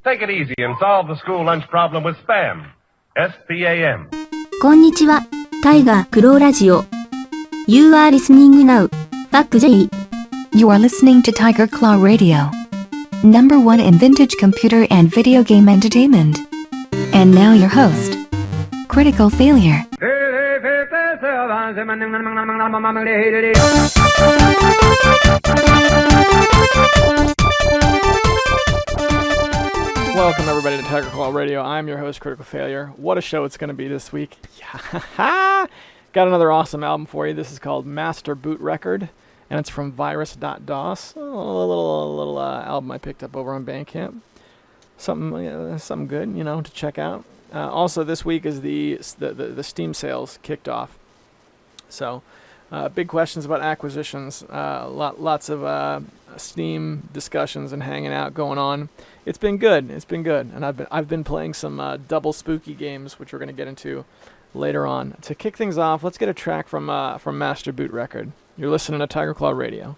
Take it easy and solve the school lunch problem with SPAM. S-P-A-M. こんにちは、タイガークローラジオ。You are listening now. Back J. You are listening to Tiger Claw Radio. Number 1 in vintage computer and video game entertainment. And now your host, Critical Failure. Welcome everybody to Tiger Claw Radio. I'm your host, Critical Failure. What a show it's going to be this week. Got another awesome album for you. This is called Master Boot Record, and it's from Virus.DOS. A little album I picked up over on Bandcamp. Something good, to check out. Also, this week is the Steam sales kicked off. So, big questions about acquisitions. Lots of Steam discussions and hanging out going on. It's been good, and I've been playing some double spooky games, which we're going to get into later on. To kick things off, let's get a track from Master Boot Record. You're listening to Tiger Claw Radio.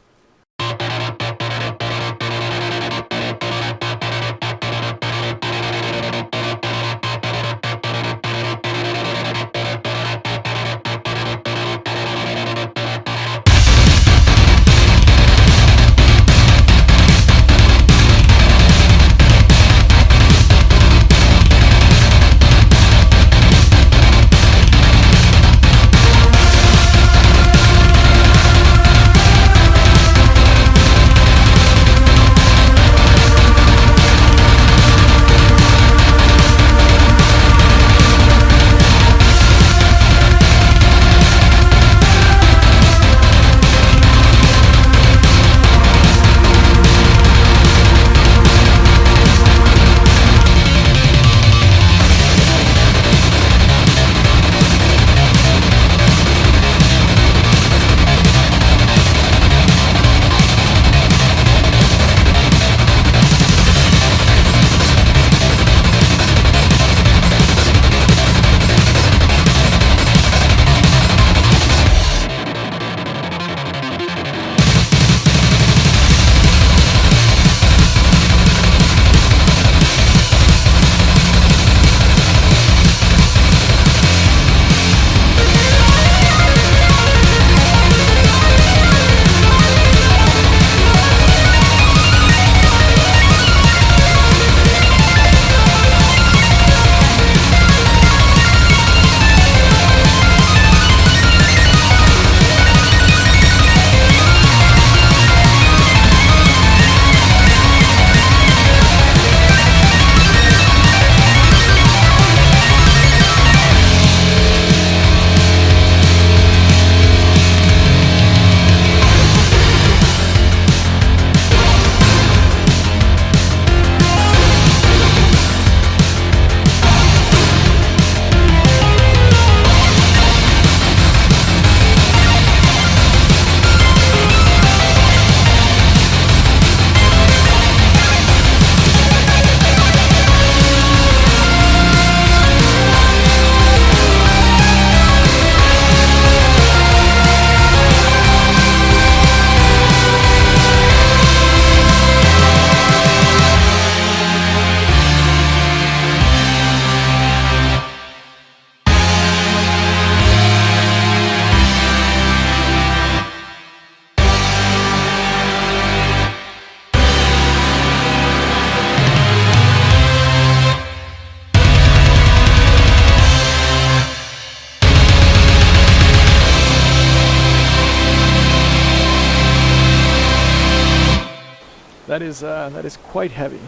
That is quite heavy.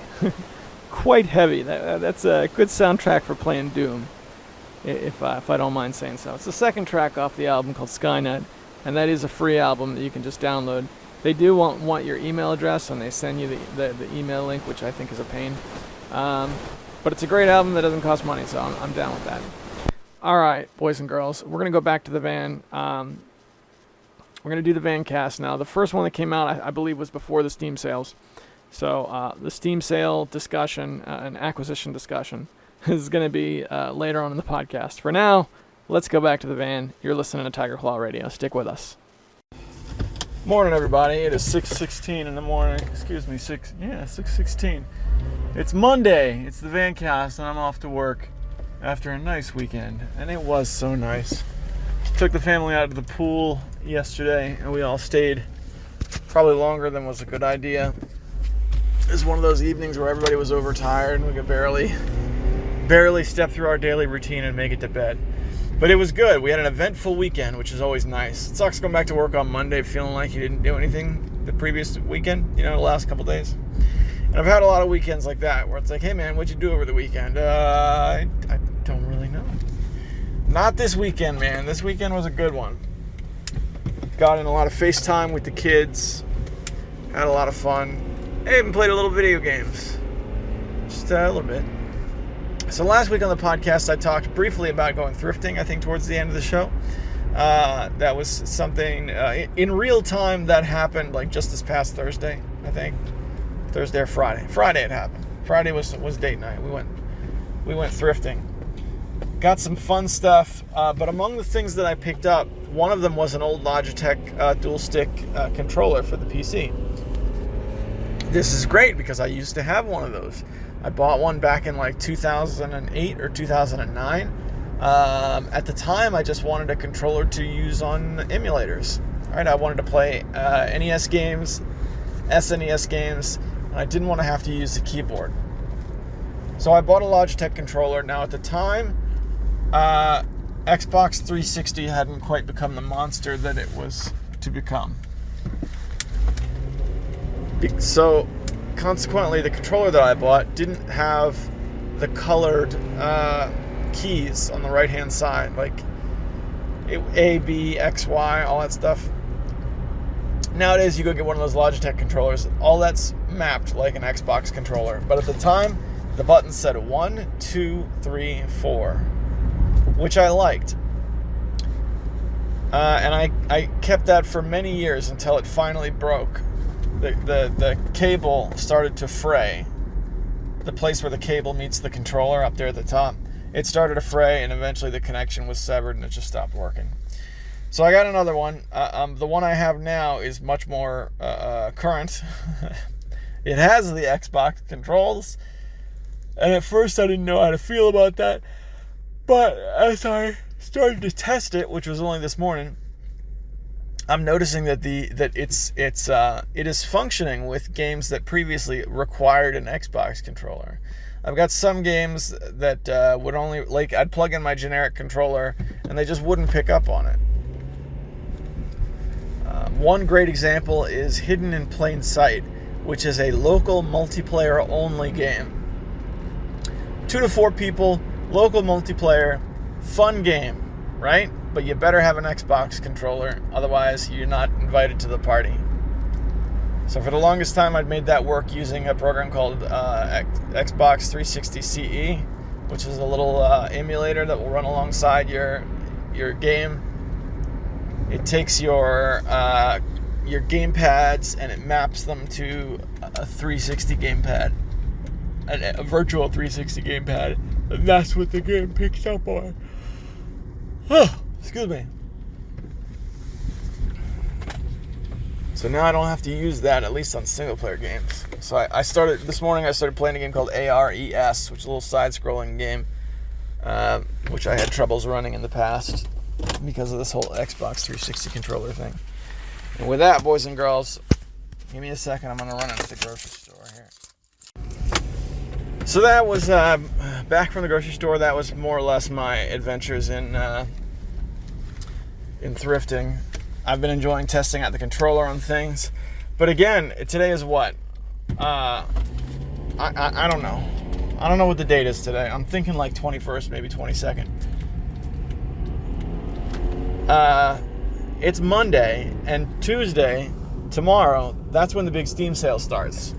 Quite heavy. That's a good soundtrack for playing Doom, if I don't mind saying so. It's the second track off the album called Skynet, and that is a free album that you can just download. They do want your email address, and they send you the email link, which I think is a pain. But it's a great album that doesn't cost money, so I'm down with that. All right, boys and girls, we're going to go back to the van. We're going to do the van cast now. The first one that came out, I believe, was before the Steam sales. So the Steam sale discussion and acquisition discussion is going to be later on in the podcast. For now, let's go back to the van. You're listening to Tiger Claw Radio. Stick with us. Morning, everybody. It is 6:16 in the morning. Excuse me, 6:16. It's Monday, it's the Vancast, and I'm off to work after a nice weekend, and it was so nice. Took the family out to the pool yesterday, and we all stayed probably longer than was a good idea. It was one of those evenings where everybody was overtired and we could barely step through our daily routine and make it to bed. But it was good. We had an eventful weekend, which is always nice. It sucks going back to work on Monday feeling like you didn't do anything the previous weekend, the last couple days. And I've had a lot of weekends like that where it's like, hey man, what'd you do over the weekend? I don't really know. Not this weekend, man. This weekend was a good one. Got in a lot of FaceTime with the kids. Had a lot of fun. I even played a little video games. Just a little bit. So last week on the podcast, I talked briefly about going thrifting, I think towards the end of the show. That was something in real time that happened like just this past Thursday, I think. Thursday or Friday. Friday it happened. Friday was date night. We went thrifting. Got some fun stuff, but among the things that I picked up, one of them was an old Logitech dual stick controller for the PC. This is great because I used to have one of those. I bought one back in like 2008 or 2009. At the time, I just wanted a controller to use on emulators. Right? I wanted to play NES games, SNES games, and I didn't want to have to use the keyboard. So I bought a Logitech controller. Now at the time, Xbox 360 hadn't quite become the monster that it was to become. So consequently, the controller that I bought didn't have the colored keys on the right-hand side, like A, B, X, Y, all that stuff. Nowadays, you go get one of those Logitech controllers, all that's mapped like an Xbox controller. But at the time, the button said 1, 2, 3, 4, which I liked. And I kept that for many years until it finally broke. The cable started to fray. The place where the cable meets the controller up there at the top, it started to fray, and eventually the connection was severed and it just stopped working. So I got another one. The one I have now is much more current. It has the Xbox controls, and at first I didn't know how to feel about that. But as I started to test it, which was only this morning, I'm noticing that it is functioning with games that previously required an Xbox controller. I've got some games that would only, like, I'd plug in my generic controller and they just wouldn't pick up on it. One great example is Hidden in Plain Sight, which is a local multiplayer only game. 2 to 4 people, local multiplayer, fun game, right? But you better have an Xbox controller, otherwise you're not invited to the party. So for the longest time, I'd made that work using a program called Xbox 360 CE, which is a little emulator that will run alongside your game. It takes your game pads and it maps them to a 360 gamepad, a virtual 360 gamepad, and that's what the game picks up on. Excuse me. So now I don't have to use that, at least on single player games. So this morning I started playing a game called ARES, which is a little side-scrolling game, which I had troubles running in the past because of this whole Xbox 360 controller thing. And with that, boys and girls, give me a second, I'm going to run into the grocery store here. So that was, back from the grocery store, that was more or less my adventures in thrifting. I've been enjoying testing out the controller on things. But again, today is what? I don't know. I don't know what the date is today. I'm thinking like 21st, maybe 22nd. It's Monday, and Tuesday, tomorrow, that's when the big Steam sale starts.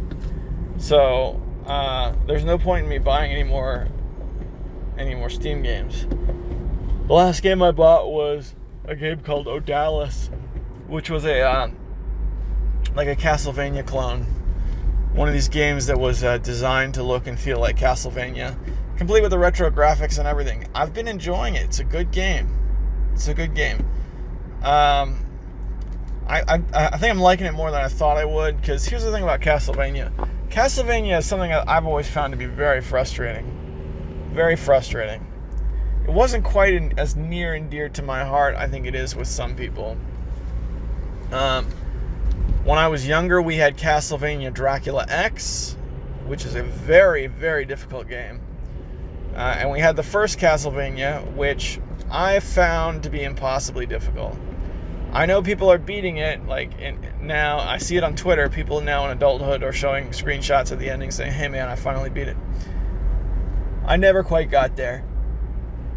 So, there's no point in me buying any more Steam games. The last game I bought was a game called Odalis, which was like a Castlevania clone. One of these games that was designed to look and feel like Castlevania, complete with the retro graphics and everything. I've been enjoying it. It's a good game. I think I'm liking it more than I thought I would, because here's the thing about Castlevania. Castlevania is something that I've always found to be very frustrating. Very frustrating. It wasn't quite as near and dear to my heart, I think it is with some people. When I was younger, we had Castlevania Dracula X, which is a very, very difficult game. And we had the first Castlevania, which I found to be impossibly difficult. I know people are beating it, now I see it on Twitter, people now in adulthood are showing screenshots of the ending saying, hey man, I finally beat it. I never quite got there.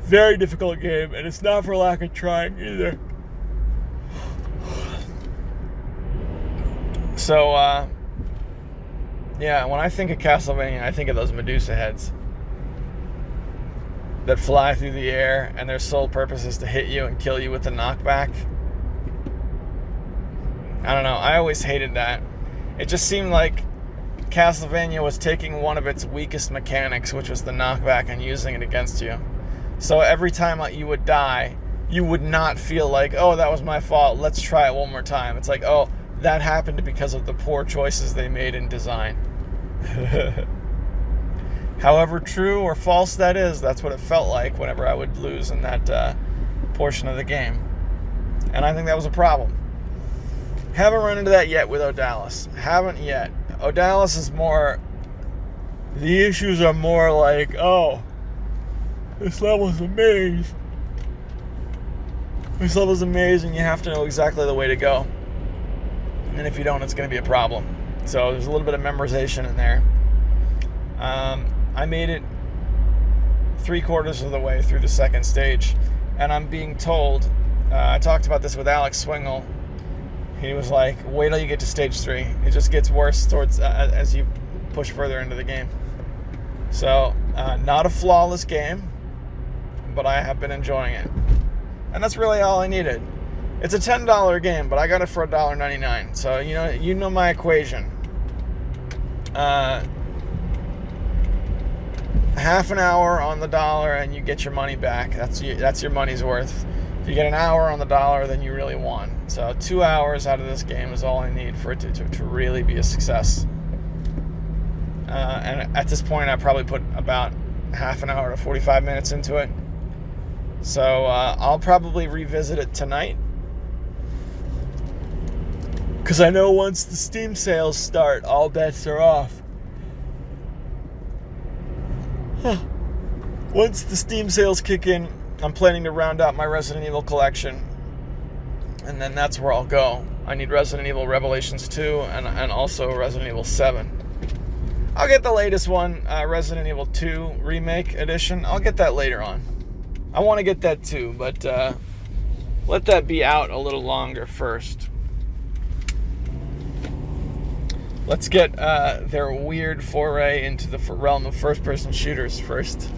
Very difficult game, and it's not for lack of trying either. So, yeah, when I think of Castlevania, I think of those Medusa heads that fly through the air, and their sole purpose is to hit you and kill you with the knockback. I don't know, I always hated that. It just seemed like Castlevania was taking one of its weakest mechanics, which was the knockback, and using it against you. So every time you would die, you would not feel like, oh, that was my fault, let's try it one more time. It's like, oh, that happened because of the poor choices they made in design. However true or false that is, that's what it felt like whenever I would lose in that portion of the game. And I think that was a problem. Haven't run into that yet with Odalis. Haven't yet. Odalis is more... The issues are more like, oh, this level's a maze. This level's a maze and you have to know exactly the way to go. And if you don't, it's going to be a problem. So there's a little bit of memorization in there. I made it 3/4 of the way through the second stage, and I'm being told, I talked about this with Alex Swingle. He was like, wait till you get to stage 3. It just gets worse towards as you push further into the game. So, not a flawless game, but I have been enjoying it. And that's really all I needed. It's a $10 game, but I got it for $1.99. So, you know my equation. Half an hour on the dollar and you get your money back. That's your money's worth. If you get an hour on the dollar, then you really won. So 2 hours out of this game is all I need for it to really be a success. And at this point, I probably put about half an hour to 45 minutes into it. So I'll probably revisit it tonight. Because I know once the Steam sales start, all bets are off. Once the Steam sales kick in, I'm planning to round out my Resident Evil collection. And then that's where I'll go. I need Resident Evil Revelations 2 and also Resident Evil 7. I'll get the latest one, Resident Evil 2 Remake Edition. I'll get that later on. I want to get that too, but let that be out a little longer first. Let's get their weird foray into the realm of first-person shooters first.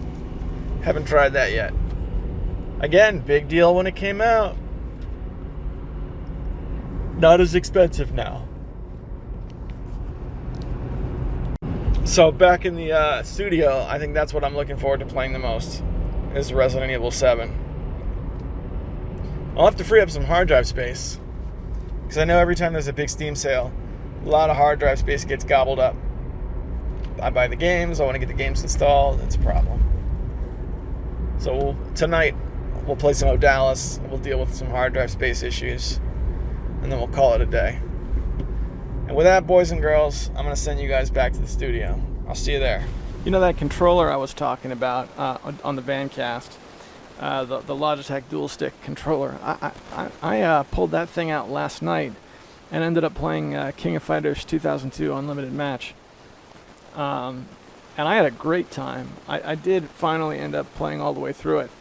Haven't tried that yet. Again, big deal when it came out. Not as expensive now. So back in the studio, I think that's what I'm looking forward to playing the most, is Resident Evil 7. I'll have to free up some hard drive space, because I know every time there's a big Steam sale, a lot of hard drive space gets gobbled up. I buy the games, I want to get the games installed, it's a problem. So tonight, we'll play some Odalis, we'll deal with some hard drive space issues, and then we'll call it a day. And with that, boys and girls, I'm going to send you guys back to the studio. I'll see you there. You know that controller I was talking about on the Vancast, the Logitech Dual Stick controller? I pulled that thing out last night and ended up playing King of Fighters 2002 Unlimited Match. And I had a great time. I did finally end up playing all the way through it.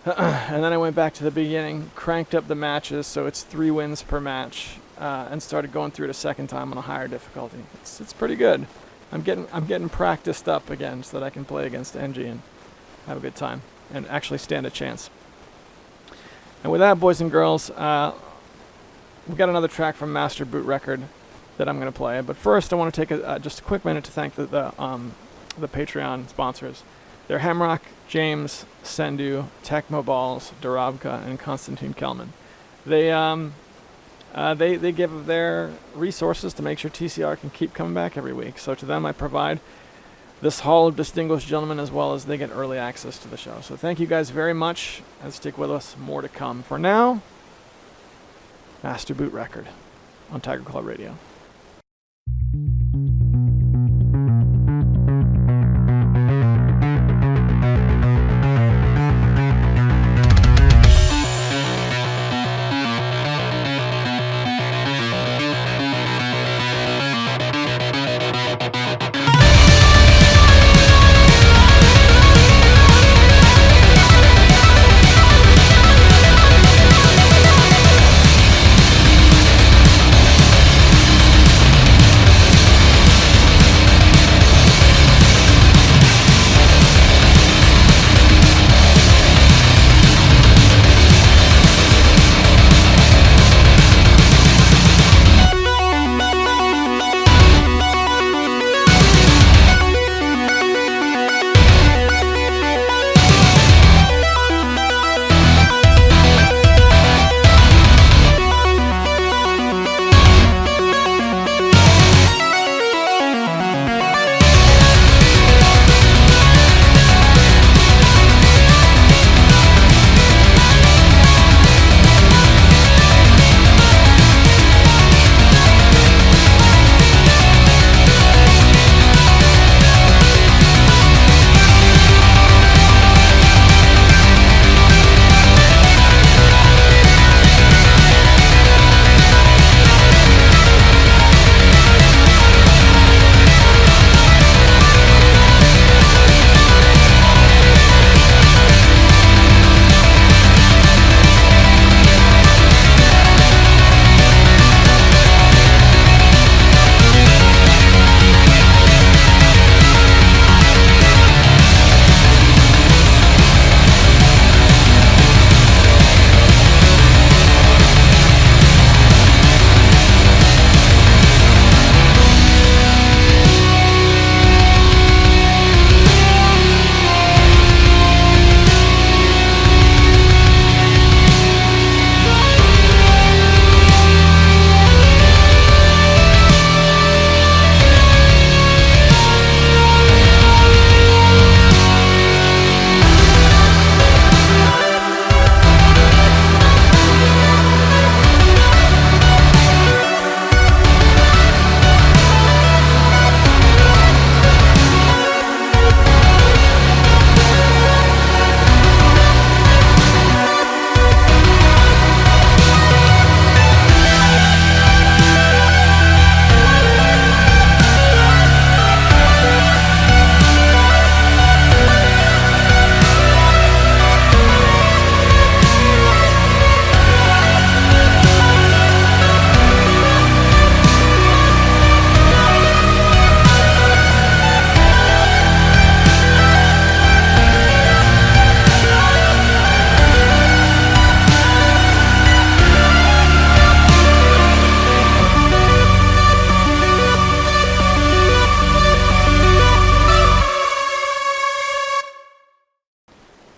And then I went back to the beginning, cranked up the matches so it's 3 wins per match, and started going through it a second time on a higher difficulty. It's pretty good. I'm getting practiced up again so that I can play against NG and have a good time and actually stand a chance. And with that, boys and girls, we got another track from Master Boot Record that I'm going to play. But first, I want to take just a quick minute to thank the Patreon sponsors. They're Hemrock, James, Sendu, Tecmo Balls, Dorabka, and Konstantin Kelman. They they give of their resources to make sure TCR can keep coming back every week. So to them, I provide this Hall of Distinguished Gentlemen, as well as they get early access to the show. So thank you guys very much, and stick with us. More to come. For now, Master Boot Record on Tiger Claw Radio.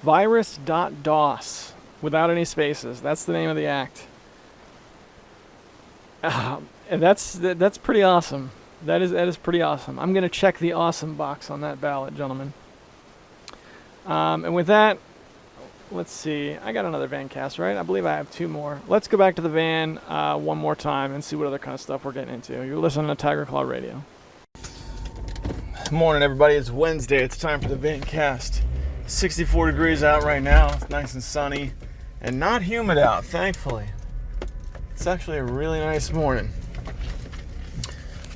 Virus.DOS, without any spaces. That's the name of the act. And that's pretty awesome. That is pretty awesome. I'm gonna check the awesome box on that ballot, gentlemen. And with that, let's see. I got another van cast, right? I believe I have two more. Let's go back to the van one more time and see what other kind of stuff we're getting into. You're listening to Tiger Claw Radio. Morning, everybody. It's Wednesday. It's time for the van cast. 64 degrees out right now. It's nice and sunny and not humid out, thankfully. It's actually a really nice morning.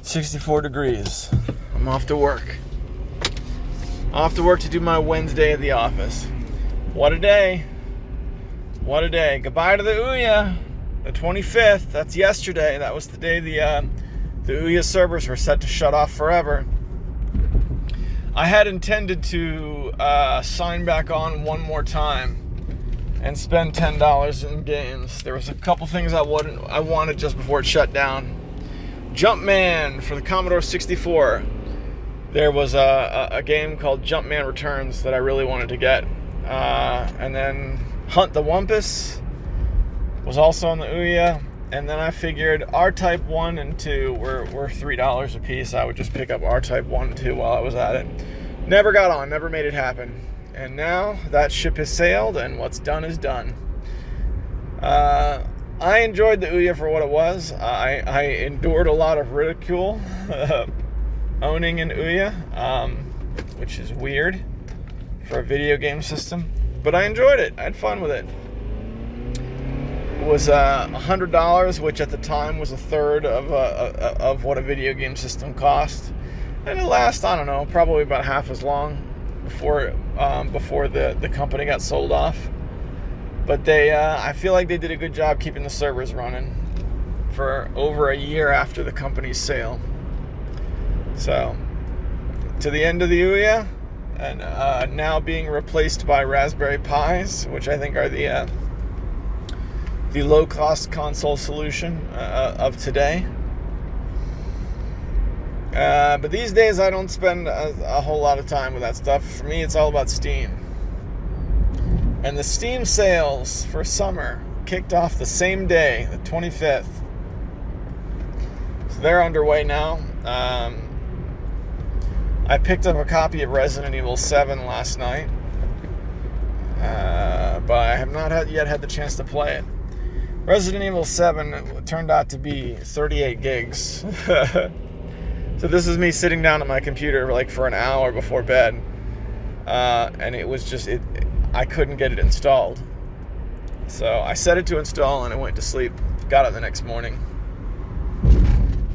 64 degrees. I'm off to work. Off to work to do my Wednesday at the office. What a day. What a day. Goodbye to the Ouya. The 25th. That's yesterday. That was the day the Ouya servers were set to shut off forever. I had intended to sign back on one more time and spend $10 in games. There was a couple things I wanted just before it shut down. Jumpman for the Commodore 64. There was a game called Jumpman Returns that I really wanted to get. And then Hunt the Wumpus was also on the Ouya. And then I figured R-Type 1 and 2 were $3 a piece. I would just pick up R-Type 1 and 2 while I was at it. Never got on, never made it happen. And now that ship has sailed, and what's done is done. I enjoyed the Ouya for what it was. I endured a lot of ridicule owning an Ouya, which is weird for a video game system. But I enjoyed it. I had fun with it. It was $100, which at the time was a third of what a video game system cost. And it lasted, I don't know, probably about half as long before the company got sold off. But I feel like they did a good job keeping the servers running for over a year after the company's sale. So, to the end of the Ouya, and now being replaced by Raspberry Pis, which I think are the low-cost console solution of today. But these days I don't spend a whole lot of time with that stuff. For me, it's all about Steam. And the Steam sales for summer kicked off the same day, the 25th. So they're underway now. I picked up a copy of Resident Evil 7 last night. But I have not yet had the chance to play it. Resident Evil 7 turned out to be 38 gigs. So this is me sitting down at my computer like for an hour before bed. And it was just, I couldn't get it installed. So I set it to install and I went to sleep. Got it the next morning.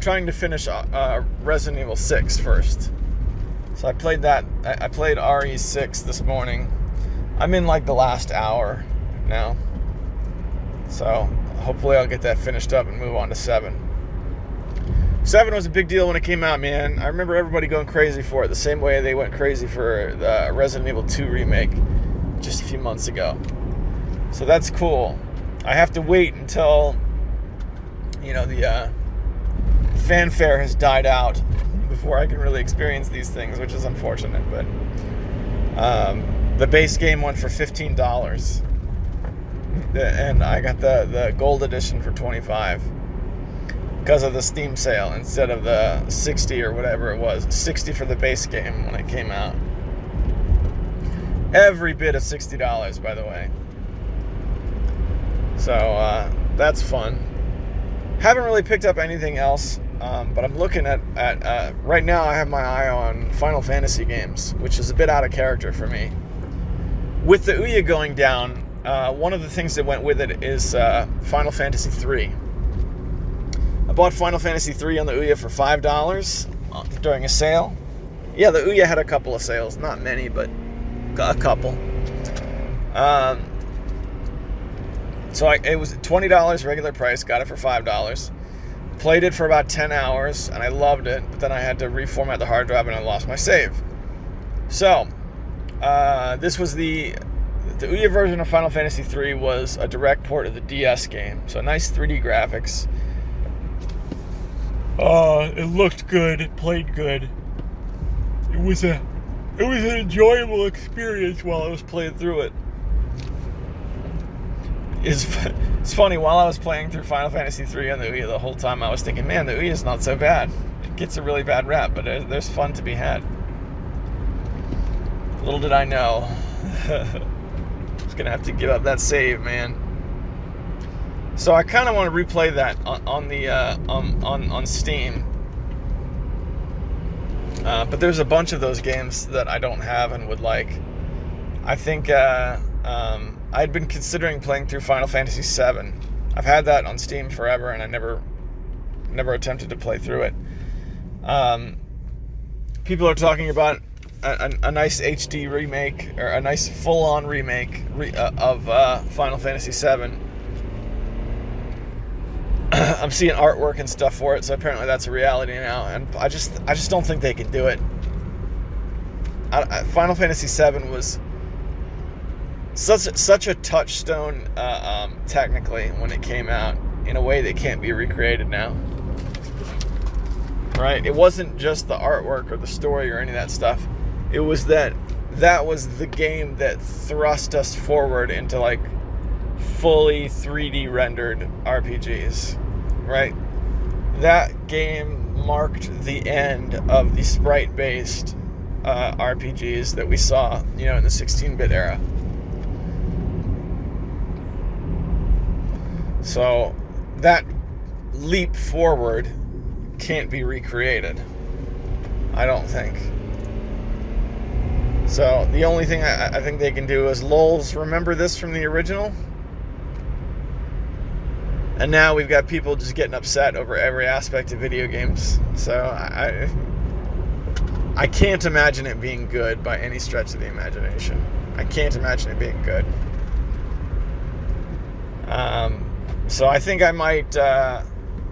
Trying to finish Resident Evil 6 first. So I played that. I played RE6 this morning. I'm in like the last hour now. So hopefully I'll get that finished up and move on to 7. 7 was a big deal when it came out, man. I remember everybody going crazy for it the same way they went crazy for the Resident Evil 2 remake just a few months ago. So that's cool. I have to wait until, the fanfare has died out before I can really experience these things, which is unfortunate. But the base game went for $15. And I got the gold edition for $25 because of the Steam sale instead of the $60 or whatever it was. $60 for the base game when it came out. Every bit of $60, by the way. So that's fun. Haven't really picked up anything else, but I'm looking at right now. I have my eye on Final Fantasy games, which is a bit out of character for me. With the Ouya going down, one of the things that went with it is Final Fantasy 3. I bought Final Fantasy 3 on the Ouya for $5 during a sale. Yeah, the Ouya had a couple of sales, not many, but a couple. So it was $20 regular price, got it for $5. Played it for about 10 hours, and I loved it, but then I had to reformat the hard drive and I lost my save. So, this was the Ouya version of Final Fantasy 3 was a direct port of the DS game. So nice 3D graphics. It looked good, it played good. It was an enjoyable experience while I was playing through it. It's funny, while I was playing through Final Fantasy 3 on the Ouya, the whole time I was thinking, man, the Ouya is not so bad. It gets a really bad rap, but there's fun to be had. Little did I know. I was going to have to give up that save, man. So I kind of want to replay that on Steam. But there's a bunch of those games that I don't have and would like. I think I'd been considering playing through Final Fantasy 7. I've had that on Steam forever, and I never attempted to play through it. People are talking about a nice HD remake, or a nice full-on remake of Final Fantasy 7. I'm seeing artwork and stuff for it, so apparently that's a reality now, and I just don't think they can do it. Final Fantasy 7 was such a touchstone technically when it came out, in a way that can't be recreated now. Right? It wasn't just the artwork or the story or any of that stuff. It was that was the game that thrust us forward into like fully 3D rendered RPGs. right? That game marked the end of the sprite-based RPGs that we saw, in the 16-bit era. So that leap forward can't be recreated, I don't think. So the only thing I think they can do is, lols, remember this from the original? And now we've got people just getting upset over every aspect of video games. So I can't imagine it being good by any stretch of the imagination. I can't imagine it being good. So I think I might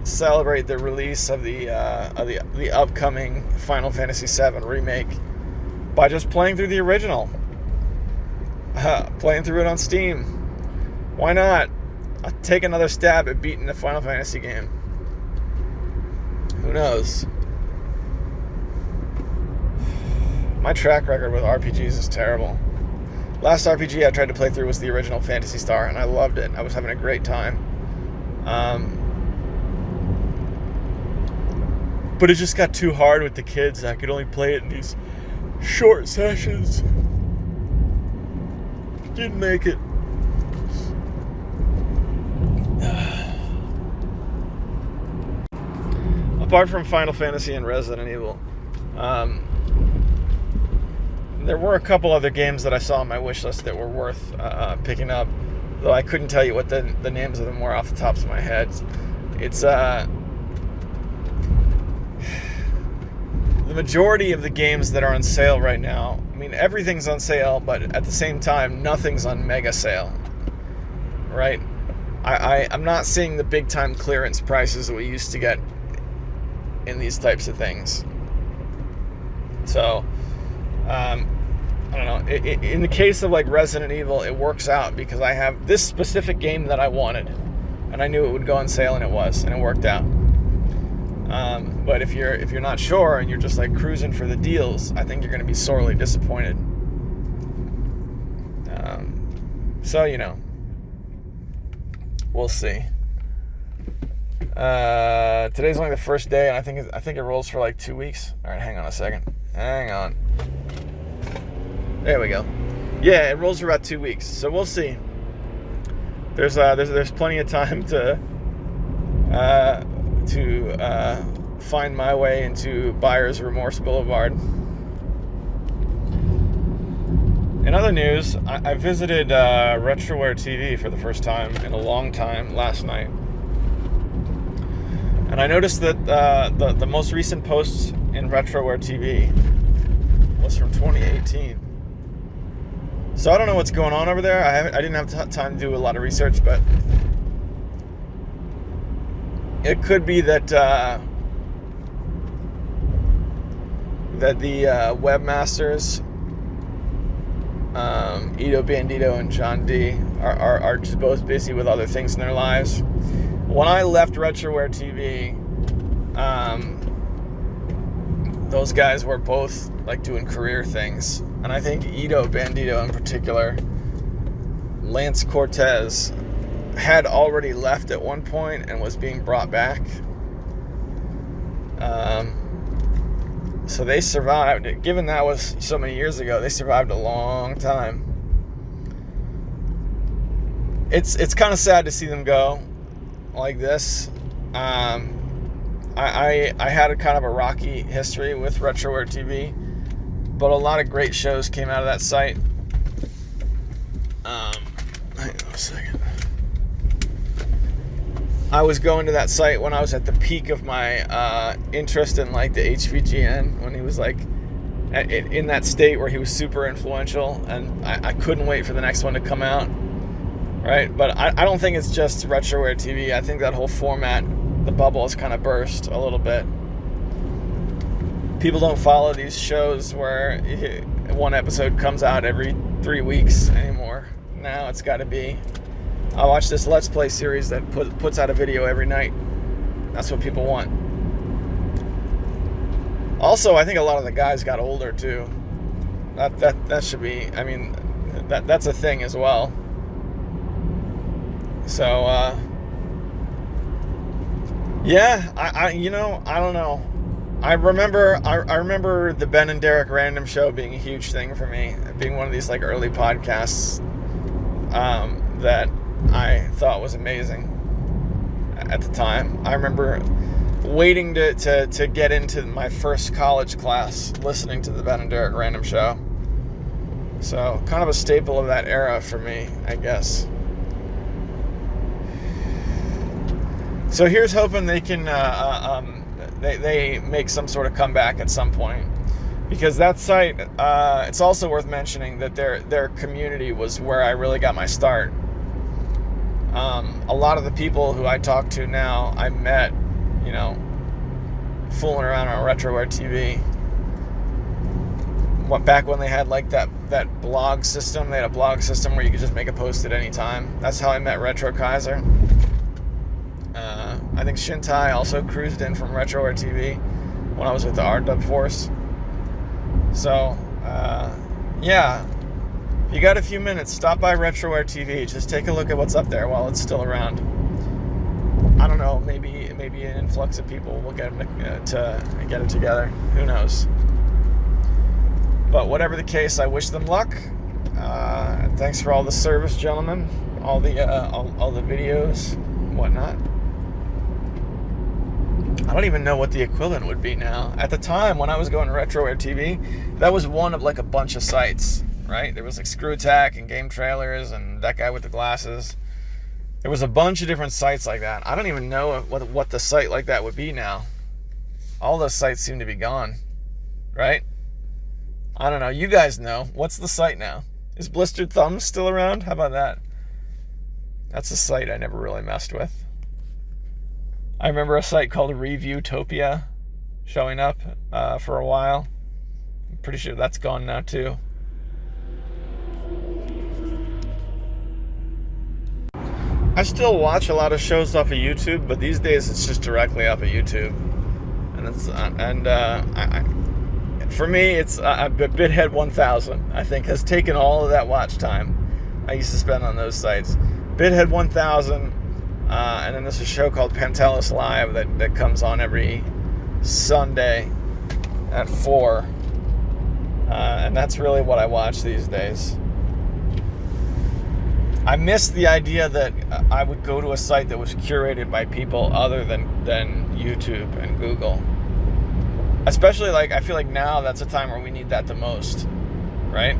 celebrate the release of the upcoming Final Fantasy VII remake by just playing through the original. Playing through it on Steam. Why not? I'll take another stab at beating the Final Fantasy game. Who knows? My track record with RPGs is terrible. Last RPG I tried to play through was the original Phantasy Star, and I loved it. I was having a great time. But it just got too hard with the kids. I could only play it in these short sessions. Didn't make it. Apart from Final Fantasy and Resident Evil, there were a couple other games that I saw on my wish list that were worth picking up, though I couldn't tell you what the names of them were off the tops of my head. It's the majority of the games that are on sale right now. I mean, everything's on sale, but at the same time, nothing's on mega sale, right? I'm not seeing the big time clearance prices that we used to get in these types of things. So, I don't know. In the case of like Resident Evil, it works out because I have this specific game that I wanted, and I knew it would go on sale, and it was, and it worked out. But if you're not sure and you're just like cruising for the deals, I think you're going to be sorely disappointed. So we'll see. Today's only the first day, and I think it rolls for like 2 weeks. All right, hang on a second. Hang on. There we go. Yeah, it rolls for about 2 weeks, so we'll see. There's plenty of time to find my way into Buyer's Remorse Boulevard. In other news, I visited Retroware TV for the first time in a long time last night. And I noticed that the most recent posts in Retroware TV was from 2018. So I don't know what's going on over there. I didn't have time to do a lot of research, but it could be that the webmasters, Ito Bandito and John D, are just both busy with other things in their lives. When I left Retroware TV, those guys were both like doing career things, and I think Ito Bandito in particular, Lance Cortez, had already left at one point and was being brought back. So they survived. Given that was so many years ago, they survived a long time. It's kind of sad to see them go like this. I had a kind of a rocky history with Retroware TV, but a lot of great shows came out of that site. Hang on a second. I was going to that site when I was at the peak of my interest in like the HVGN, when he was like in that state where he was super influential, and I couldn't wait for the next one to come out, right? But I don't think it's just Retroware TV. I think that whole format, the bubble has kind of burst a little bit. People don't follow these shows where one episode comes out every 3 weeks anymore. Now it's got to be, I watch this Let's Play series that puts out a video every night. That's what people want. Also, I think a lot of the guys got older too. That should be, I mean, that's a thing as well. So Yeah, I don't know. I remember the Ben and Derek Random Show being a huge thing for me, being one of these like early podcasts that I thought was amazing at the time. I remember waiting to get into my first college class listening to the Ben and Derek Random Show. So kind of a staple of that era for me, I guess. So here's hoping they can they make some sort of comeback at some point, because that site, it's also worth mentioning that their community was where I really got my start. A lot of the people who I talk to now, I met, fooling around on RetroWare TV. Back when they had like that blog system, they had a blog system where you could just make a post at any time. That's how I met Retro Kaiser. I think Shintai also cruised in from RetroWare TV when I was with the R-Dub Force. So, yeah. If you got a few minutes, stop by RetroWare TV. Just take a look at what's up there while it's still around. I don't know, maybe an influx of people will get it together. Who knows? But whatever the case, I wish them luck. Thanks for all the service, gentlemen. All the videos and whatnot. I don't even know what the equivalent would be now. At the time, when I was going to RetroWare TV, that was one of like a bunch of sites, right? There was like Screw Attack and Game Trailers and that guy with the glasses. There was a bunch of different sites like that. I don't even know what the site like that would be now. All those sites seem to be gone, right? I don't know. You guys know. What's the site now? Is Blistered Thumbs still around? How about that? That's a site I never really messed with. I remember a site called Reviewtopia showing up for a while. I'm pretty sure that's gone now too. I still watch a lot of shows off of YouTube, but these days it's just directly off of YouTube. For me, it's Bithead 1000, I think, has taken all of that watch time I used to spend on those sites. Bithead 1000, and then there's a show called Pantelis Live that comes on every Sunday at 4. And that's really what I watch these days. I miss the idea that I would go to a site that was curated by people other than YouTube and Google. Especially, like, I feel like now that's a time where we need that the most, right?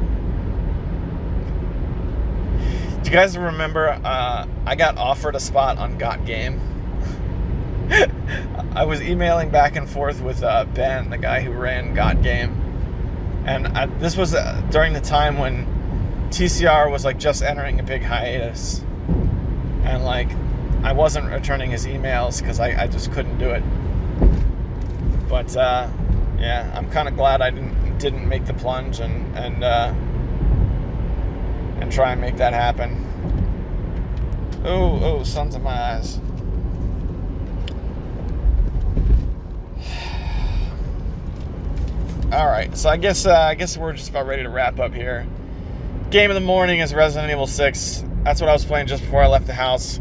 Do you guys remember I got offered a spot on Got Game? I was emailing back and forth with Ben, the guy who ran Got Game. And this was during the time when TCR was like just entering a big hiatus. And like, I wasn't returning his emails because I just couldn't do it. But yeah, I'm kind of glad I didn't make the plunge and try and make that happen. Oh, sun's in my eyes. All right, so I guess we're just about ready to wrap up here. Game of the morning is Resident Evil 6. That's what I was playing just before I left the house.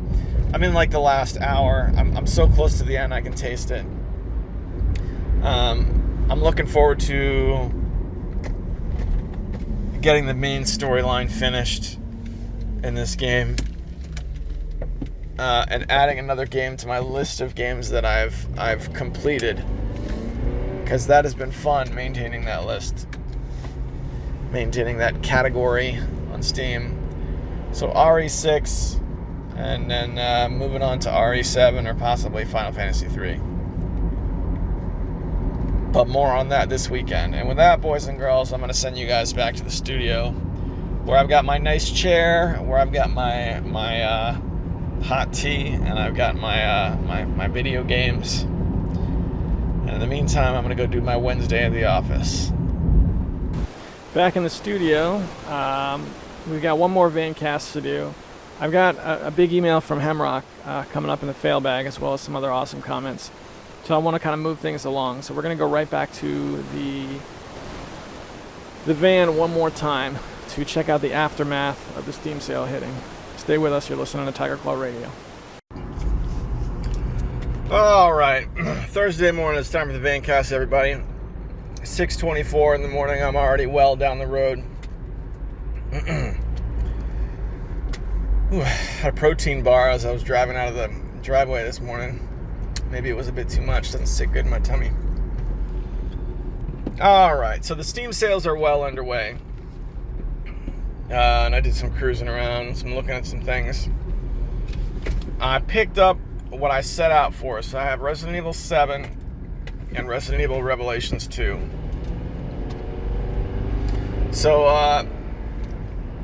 I'm in like the last hour. I'm so close to the end I can taste it. I'm looking forward to getting the main storyline finished in this game, and adding another game to my list of games that I've completed, because that has been fun, maintaining that list, maintaining that category on Steam. So RE6, and then moving on to RE7 or possibly Final Fantasy 3. But more on that this weekend. And with that, boys and girls, I'm going to send you guys back to the studio, where I've got my nice chair, where I've got my hot tea, and I've got my video games. And in the meantime, I'm going to go do my Wednesday at the office. Back in the studio, we've got one more Vancast to do. I've got a big email from Hemrock coming up in the fail bag, as well as some other awesome comments. So I want to kind of move things along. So we're going to go right back to the van one more time to check out the aftermath of the Steam sale hitting. Stay with us. You're listening to Tiger Claw Radio. All right, Thursday morning, it's time for the Vancast, everybody. 6:24 in the morning, I'm already well down the road. Had a protein bar as I was driving out of the driveway this morning. Maybe it was a bit too much, doesn't sit good in my tummy. All right, so the Steam sales are well underway. And I did some cruising around, some looking at some things. I picked up what I set out for. So I have Resident Evil 7 and Resident Evil Revelations 2. So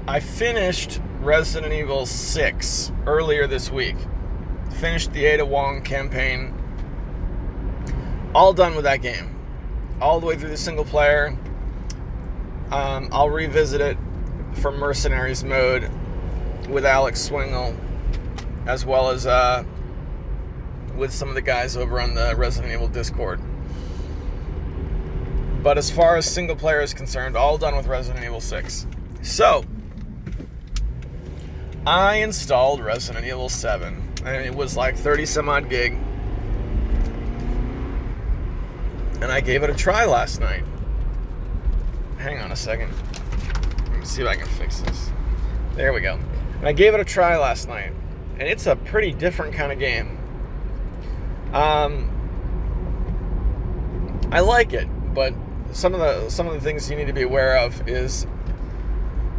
I finished Resident Evil 6 earlier this week. Finished the Ada Wong campaign. All done with that game. All the way through the single player. I'll revisit it for Mercenaries mode with Alex Swingle, as well as with some of the guys over on the Resident Evil Discord. But as far as single player is concerned, all done with Resident Evil 6. So, I installed Resident Evil 7, and it was like 30 some odd gig. And I gave it a try last night. Hang on a second. Let me see if I can fix this. There we go. And I gave it a try last night. And it's a pretty different kind of game. I like it, but some of the things you need to be aware of is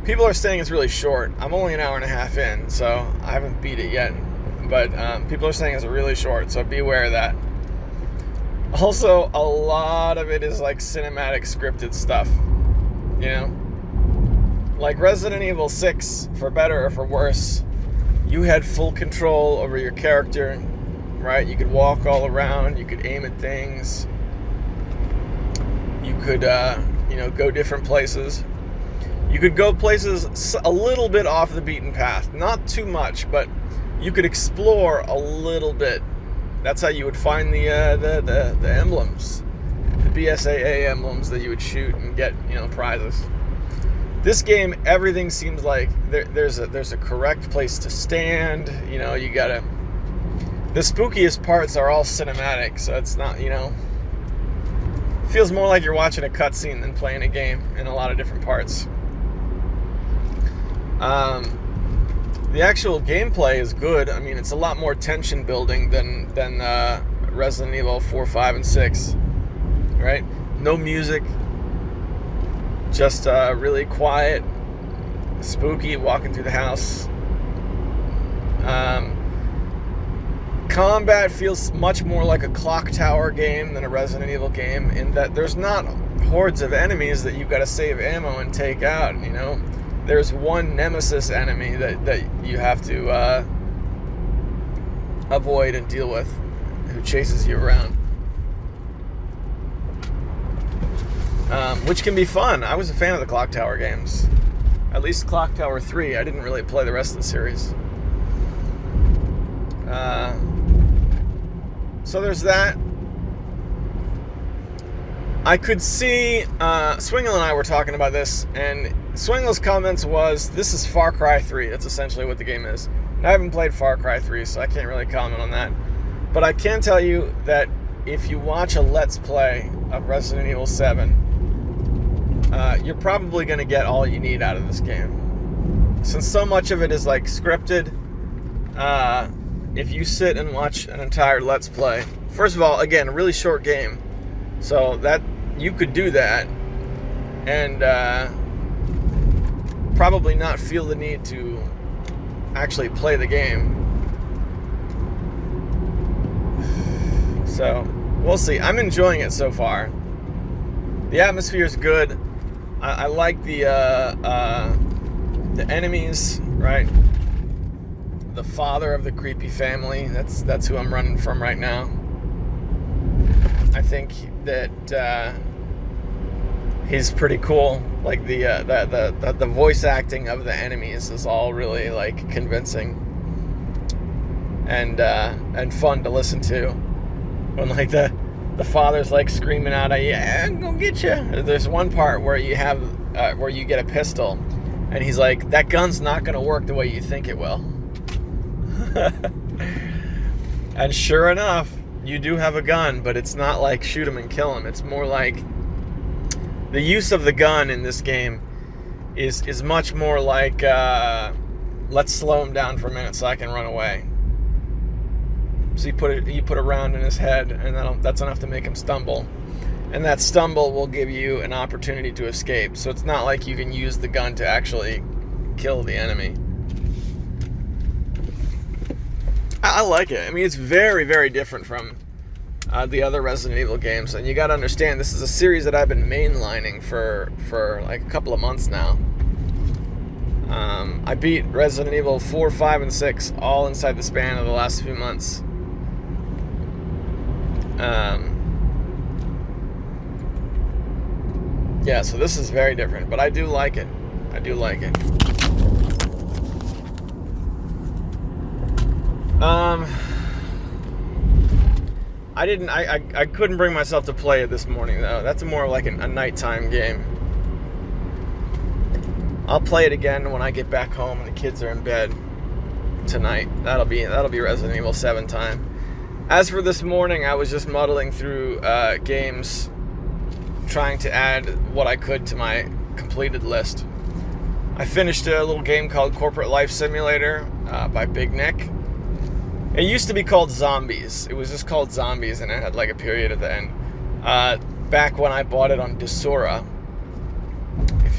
people are saying it's really short. I'm only an hour and a half in, so I haven't beat it yet. But people are saying it's really short, so be aware of that. Also, a lot of it is like cinematic scripted stuff, you know? Like Resident Evil 6, for better or for worse, you had full control over your character, right? You could walk all around, you could aim at things, you could, go different places. You could go places a little bit off the beaten path, not too much, but you could explore a little bit. That's how you would find the emblems, the BSAA emblems that you would shoot and get, prizes. This game, everything seems like there's a correct place to stand. You gotta. The spookiest parts are all cinematic, so it's not, feels more like you're watching a cutscene than playing a game in a lot of different parts. The actual gameplay is good. I mean, it's a lot more tension building than Resident Evil 4, 5, and 6, right? No music, just really quiet, spooky, walking through the house. Combat feels much more like a Clock Tower game than a Resident Evil game, in that there's not hordes of enemies that you've got to save ammo and take out, There's one nemesis enemy that you have to avoid and deal with, who chases you around. Which can be fun. I was a fan of the Clock Tower games. At least Clock Tower 3. I didn't really play the rest of the series. So there's that. I could see, Swingle and I were talking about this, and Swingle's comments was, this is Far Cry 3. That's essentially what the game is. And I haven't played Far Cry 3, so I can't really comment on that. But I can tell you that if you watch a Let's Play of Resident Evil 7, you're probably going to get all you need out of this game. Since so much of it is like scripted, if you sit and watch an entire Let's Play, first of all, again, a really short game, so that you could do that and probably not feel the need to actually play the game. So we'll see. I'm enjoying it so far. The atmosphere is good. I like the enemies, right? The father of the creepy family. That's who I'm running from right now. I think that he's pretty cool. Like the voice acting of the enemies is all really like convincing and fun to listen to. When like the father's like screaming out, "Yeah, I'm gonna get you." There's one part where you have where you get a pistol, and he's like, "That gun's not gonna work the way you think it will." And sure enough, you do have a gun, but it's not like shoot him and kill him. It's more like the use of the gun in this game is much more like let's slow him down for a minute so I can run away. So you put a round in his head, and that's enough to make him stumble. And that stumble will give you an opportunity to escape. So it's not like you can use the gun to actually kill the enemy. I like it. I mean, it's very, very different from the other Resident Evil games. And you got to understand, this is a series that I've been mainlining for like a couple of months now. I beat Resident Evil 4, 5, and 6 all inside the span of the last few months. Yeah, so this is very different, but I do like it. I do like it. I couldn't bring myself to play it this morning, though. That's more like a nighttime game. I'll play it again when I get back home and the kids are in bed tonight. That'll be Resident Evil 7 time. As for this morning, I was just muddling through games, trying to add what I could to my completed list. I finished a little game called Corporate Life Simulator by Big Nick. It used to be called Zombies. It was just called Zombies, and it had like a period at the end. Back when I bought it on Desura,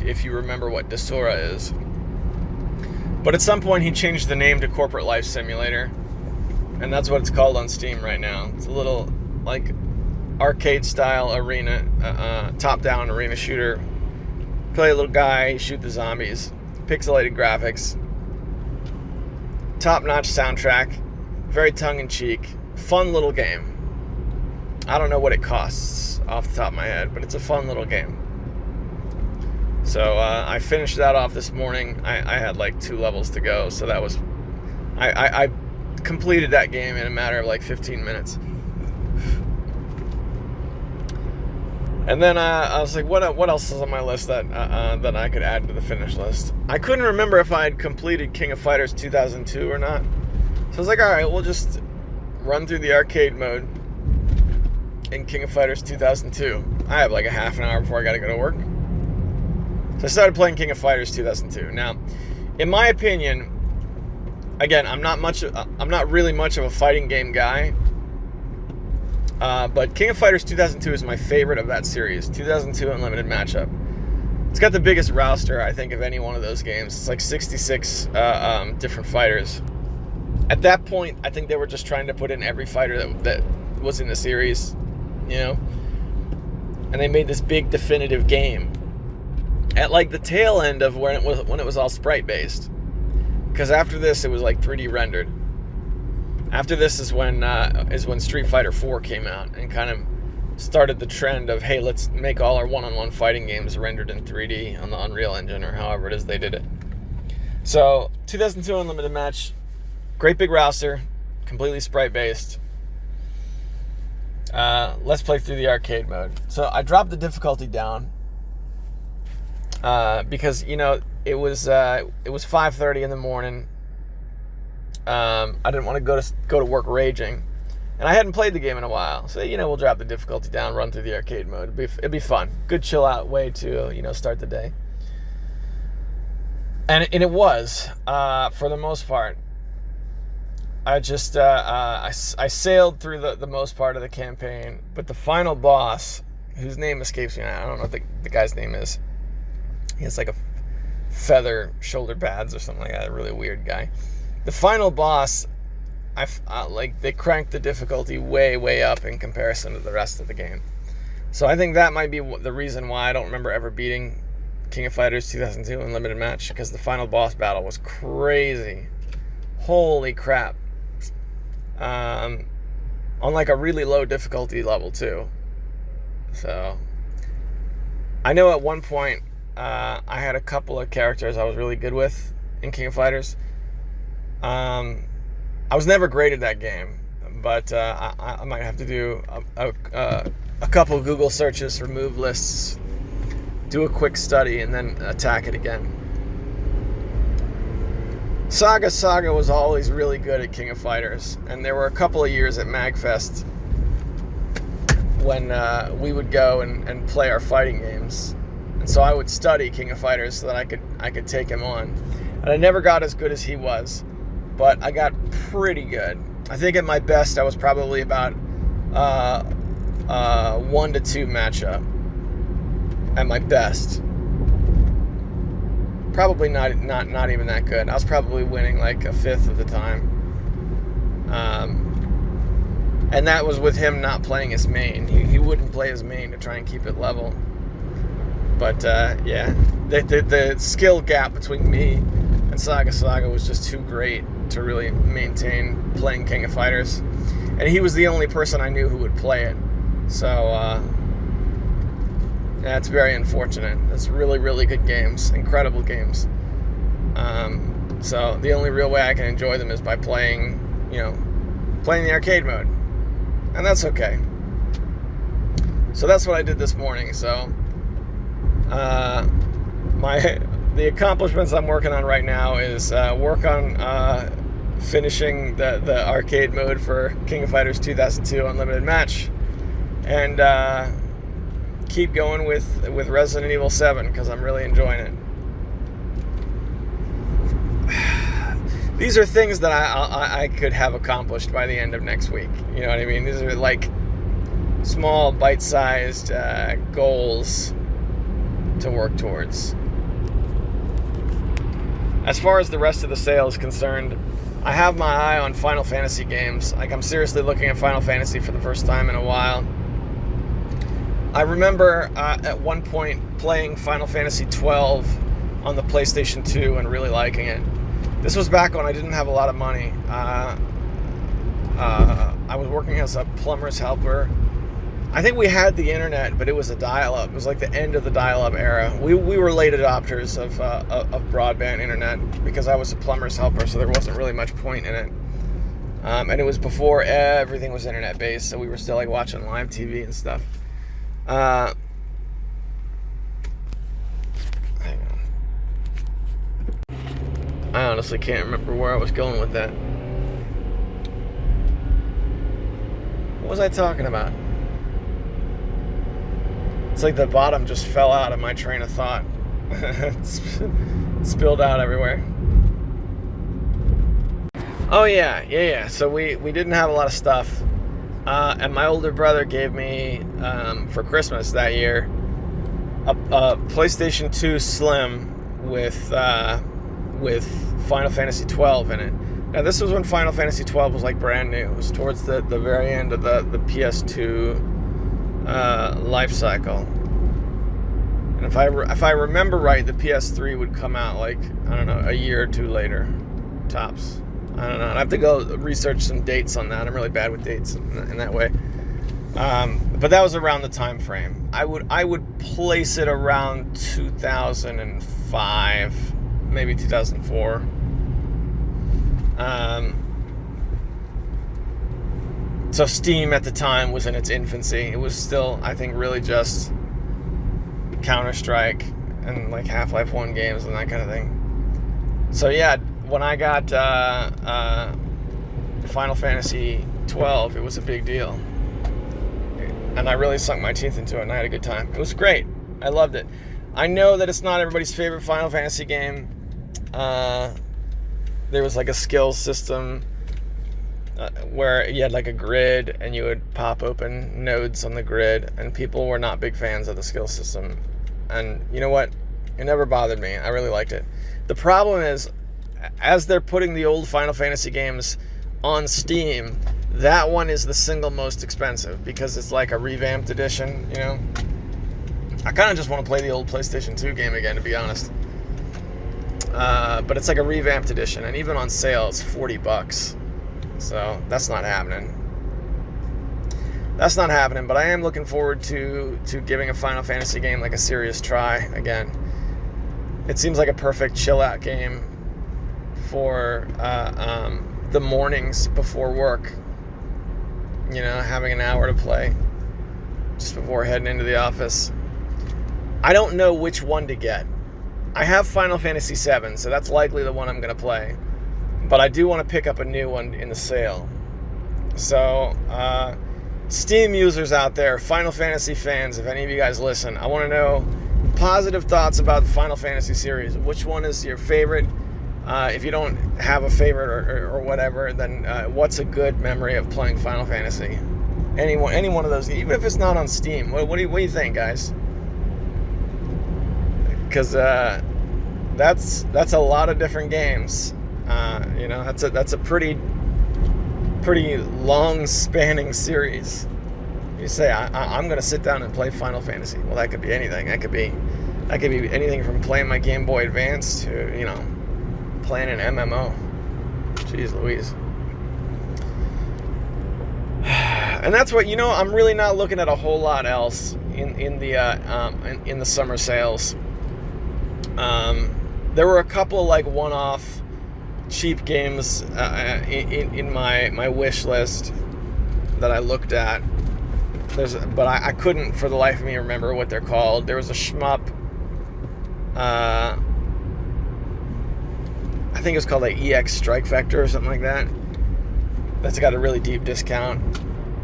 if you remember what Desura is. But at some point he changed the name to Corporate Life Simulator, and that's what it's called on Steam right now. It's a little like arcade-style arena, top-down arena shooter. Play a little guy, shoot the zombies. Pixelated graphics. Top-notch soundtrack. Very tongue-in-cheek. Fun little game. I don't know what it costs off the top of my head, but it's a fun little game. So I finished that off this morning. I had like 2 levels to go, so that was... I completed that game in a matter of like 15 minutes. And then I was like, what else is on my list that I could add to the finish list? I couldn't remember if I had completed King of Fighters 2002 or not. So I was like, alright, we'll just run through the arcade mode in King of Fighters 2002. I have like a half an hour before I gotta go to work. So I started playing King of Fighters 2002. Now, in my opinion, again, I'm not really much of a fighting game guy. But King of Fighters 2002 is my favorite of that series. 2002 Unlimited Matchup. It's got the biggest roster, I think, of any one of those games. It's like 66 different fighters. At that point, I think they were just trying to put in every fighter that was in the series, you know? And they made this big definitive game at like the tail end of when it was all sprite-based. Because after this, it was like 3D rendered. After this is when Street Fighter 4 came out and kind of started the trend of, hey, let's make all our one-on-one fighting games rendered in 3D on the Unreal Engine or however it is they did it. So 2002 Unlimited Match, great big roster, completely sprite-based. Let's play through the arcade mode. So I dropped the difficulty down because it was 5:30 in the morning. I didn't want to go to work raging, and I hadn't played the game in a while. So we'll drop the difficulty down, run through the arcade mode. It'd be fun, good chill out way to start the day. And it was for the most part. I just I sailed through the most part of the campaign, but the final boss, whose name escapes me, I don't know what the guy's name is. He has like a feather shoulder pads or something like that. A really weird guy. The final boss, they cranked the difficulty way up in comparison to the rest of the game. So I think that might be the reason why I don't remember ever beating King of Fighters 2002 Unlimited Match, because the final boss battle was crazy. Holy crap. On like a really low difficulty level too. So I know at one point I had a couple of characters I was really good with in King of Fighters. I was never great at that game, but I might have to do a couple of Google searches for move lists, do a quick study, and then attack it again. Saga was always really good at King of Fighters, and there were a couple of years at MagFest when we would go and play our fighting games. And so I would study King of Fighters so that I could take him on. And I never got as good as he was, but I got pretty good. I think at my best I was probably about 1-2 matchup at my best. Probably not even that good. I was probably winning like a fifth of the time. And that was with him not playing his main. He wouldn't play his main to try and keep it level. But yeah, the skill gap between me and Saga was just too great to really maintain playing King of Fighters. And he was the only person I knew who would play it. So that's very unfortunate. It's really, really good games, incredible games. So the only real way I can enjoy them is by playing the arcade mode. And that's okay. So that's what I did this morning. So the accomplishments I'm working on right now is work on finishing the arcade mode for King of Fighters 2002 Unlimited Match, and keep going with Resident Evil 7 because I'm really enjoying it. These are things that I could have accomplished by the end of next week. You know what I mean? These are like small, bite-sized goals to work towards. As far as the rest of the sale is concerned, I have my eye on Final Fantasy games. Like, I'm seriously looking at Final Fantasy for the first time in a while. I remember at one point playing Final Fantasy 12 on the PlayStation 2 and really liking it. This was back when I didn't have a lot of money. I was working as a plumber's helper. I think we had the internet, but it was a dial-up. It was like the end of the dial-up era. We were late adopters of broadband internet because I was a plumber's helper, so there wasn't really much point in it. And it was before everything was internet-based, so we were still like watching live TV and stuff. Hang on. I honestly can't remember where I was going with that. What was I talking about? It's like the bottom just fell out of my train of thought. It's spilled out everywhere. Oh yeah. So we didn't have a lot of stuff. And my older brother gave me, for Christmas that year, a PlayStation 2 Slim with Final Fantasy 12 in it. Now this was when Final Fantasy 12 was like brand new. It was towards the very end of the PS2 life cycle. And if I remember right, the PS3 would come out like, I don't know, a year or two later, tops. I don't know. I'd have to go research some dates on that. I'm really bad with dates in that way. But that was around the time frame. I would place it around 2005, maybe 2004. So Steam at the time was in its infancy. It was still, I think, really just Counter-Strike and like Half-Life 1 games and that kind of thing. So yeah, when I got Final Fantasy 12, it was a big deal. And I really sunk my teeth into it, and I had a good time. It was great. I loved it. I know that it's not everybody's favorite Final Fantasy game. There was like a skill system where you had like a grid, and you would pop open nodes on the grid, and people were not big fans of the skill system. And you know what? It never bothered me. I really liked it. The problem is, as they're putting the old Final Fantasy games on Steam, that one is the single most expensive because it's like a revamped edition, you know? I kind of just want to play the old PlayStation 2 game again, to be honest. But it's like a revamped edition, and even on sale, it's $40. So that's not happening. That's not happening, but I am looking forward to giving a Final Fantasy game like a serious try again. It seems like a perfect chill-out game for the mornings before work. You know, having an hour to play just before heading into the office. I don't know which one to get. I have Final Fantasy VII, so that's likely the one I'm going to play. But I do want to pick up a new one in the sale. So, Steam users out there, Final Fantasy fans, if any of you guys listen, I want to know positive thoughts about the Final Fantasy series. Which one is your favorite? If you don't have a favorite or whatever, then what's a good memory of playing Final Fantasy? Any one of those, even if it's not on Steam. What do you think, guys? Because that's a lot of different games. That's a pretty long spanning series. You say I'm gonna sit down and play Final Fantasy. Well, that could be anything. That could be anything from playing my Game Boy Advance to playing an MMO. Jeez Louise. And that's what I'm really not looking at a whole lot else in the summer sales. There were a couple like one-off cheap games in my wish list that I looked at. But I couldn't for the life of me remember what they're called. There was a shmup. I think it was called like EX Strike Vector or something like that. That's got a really deep discount.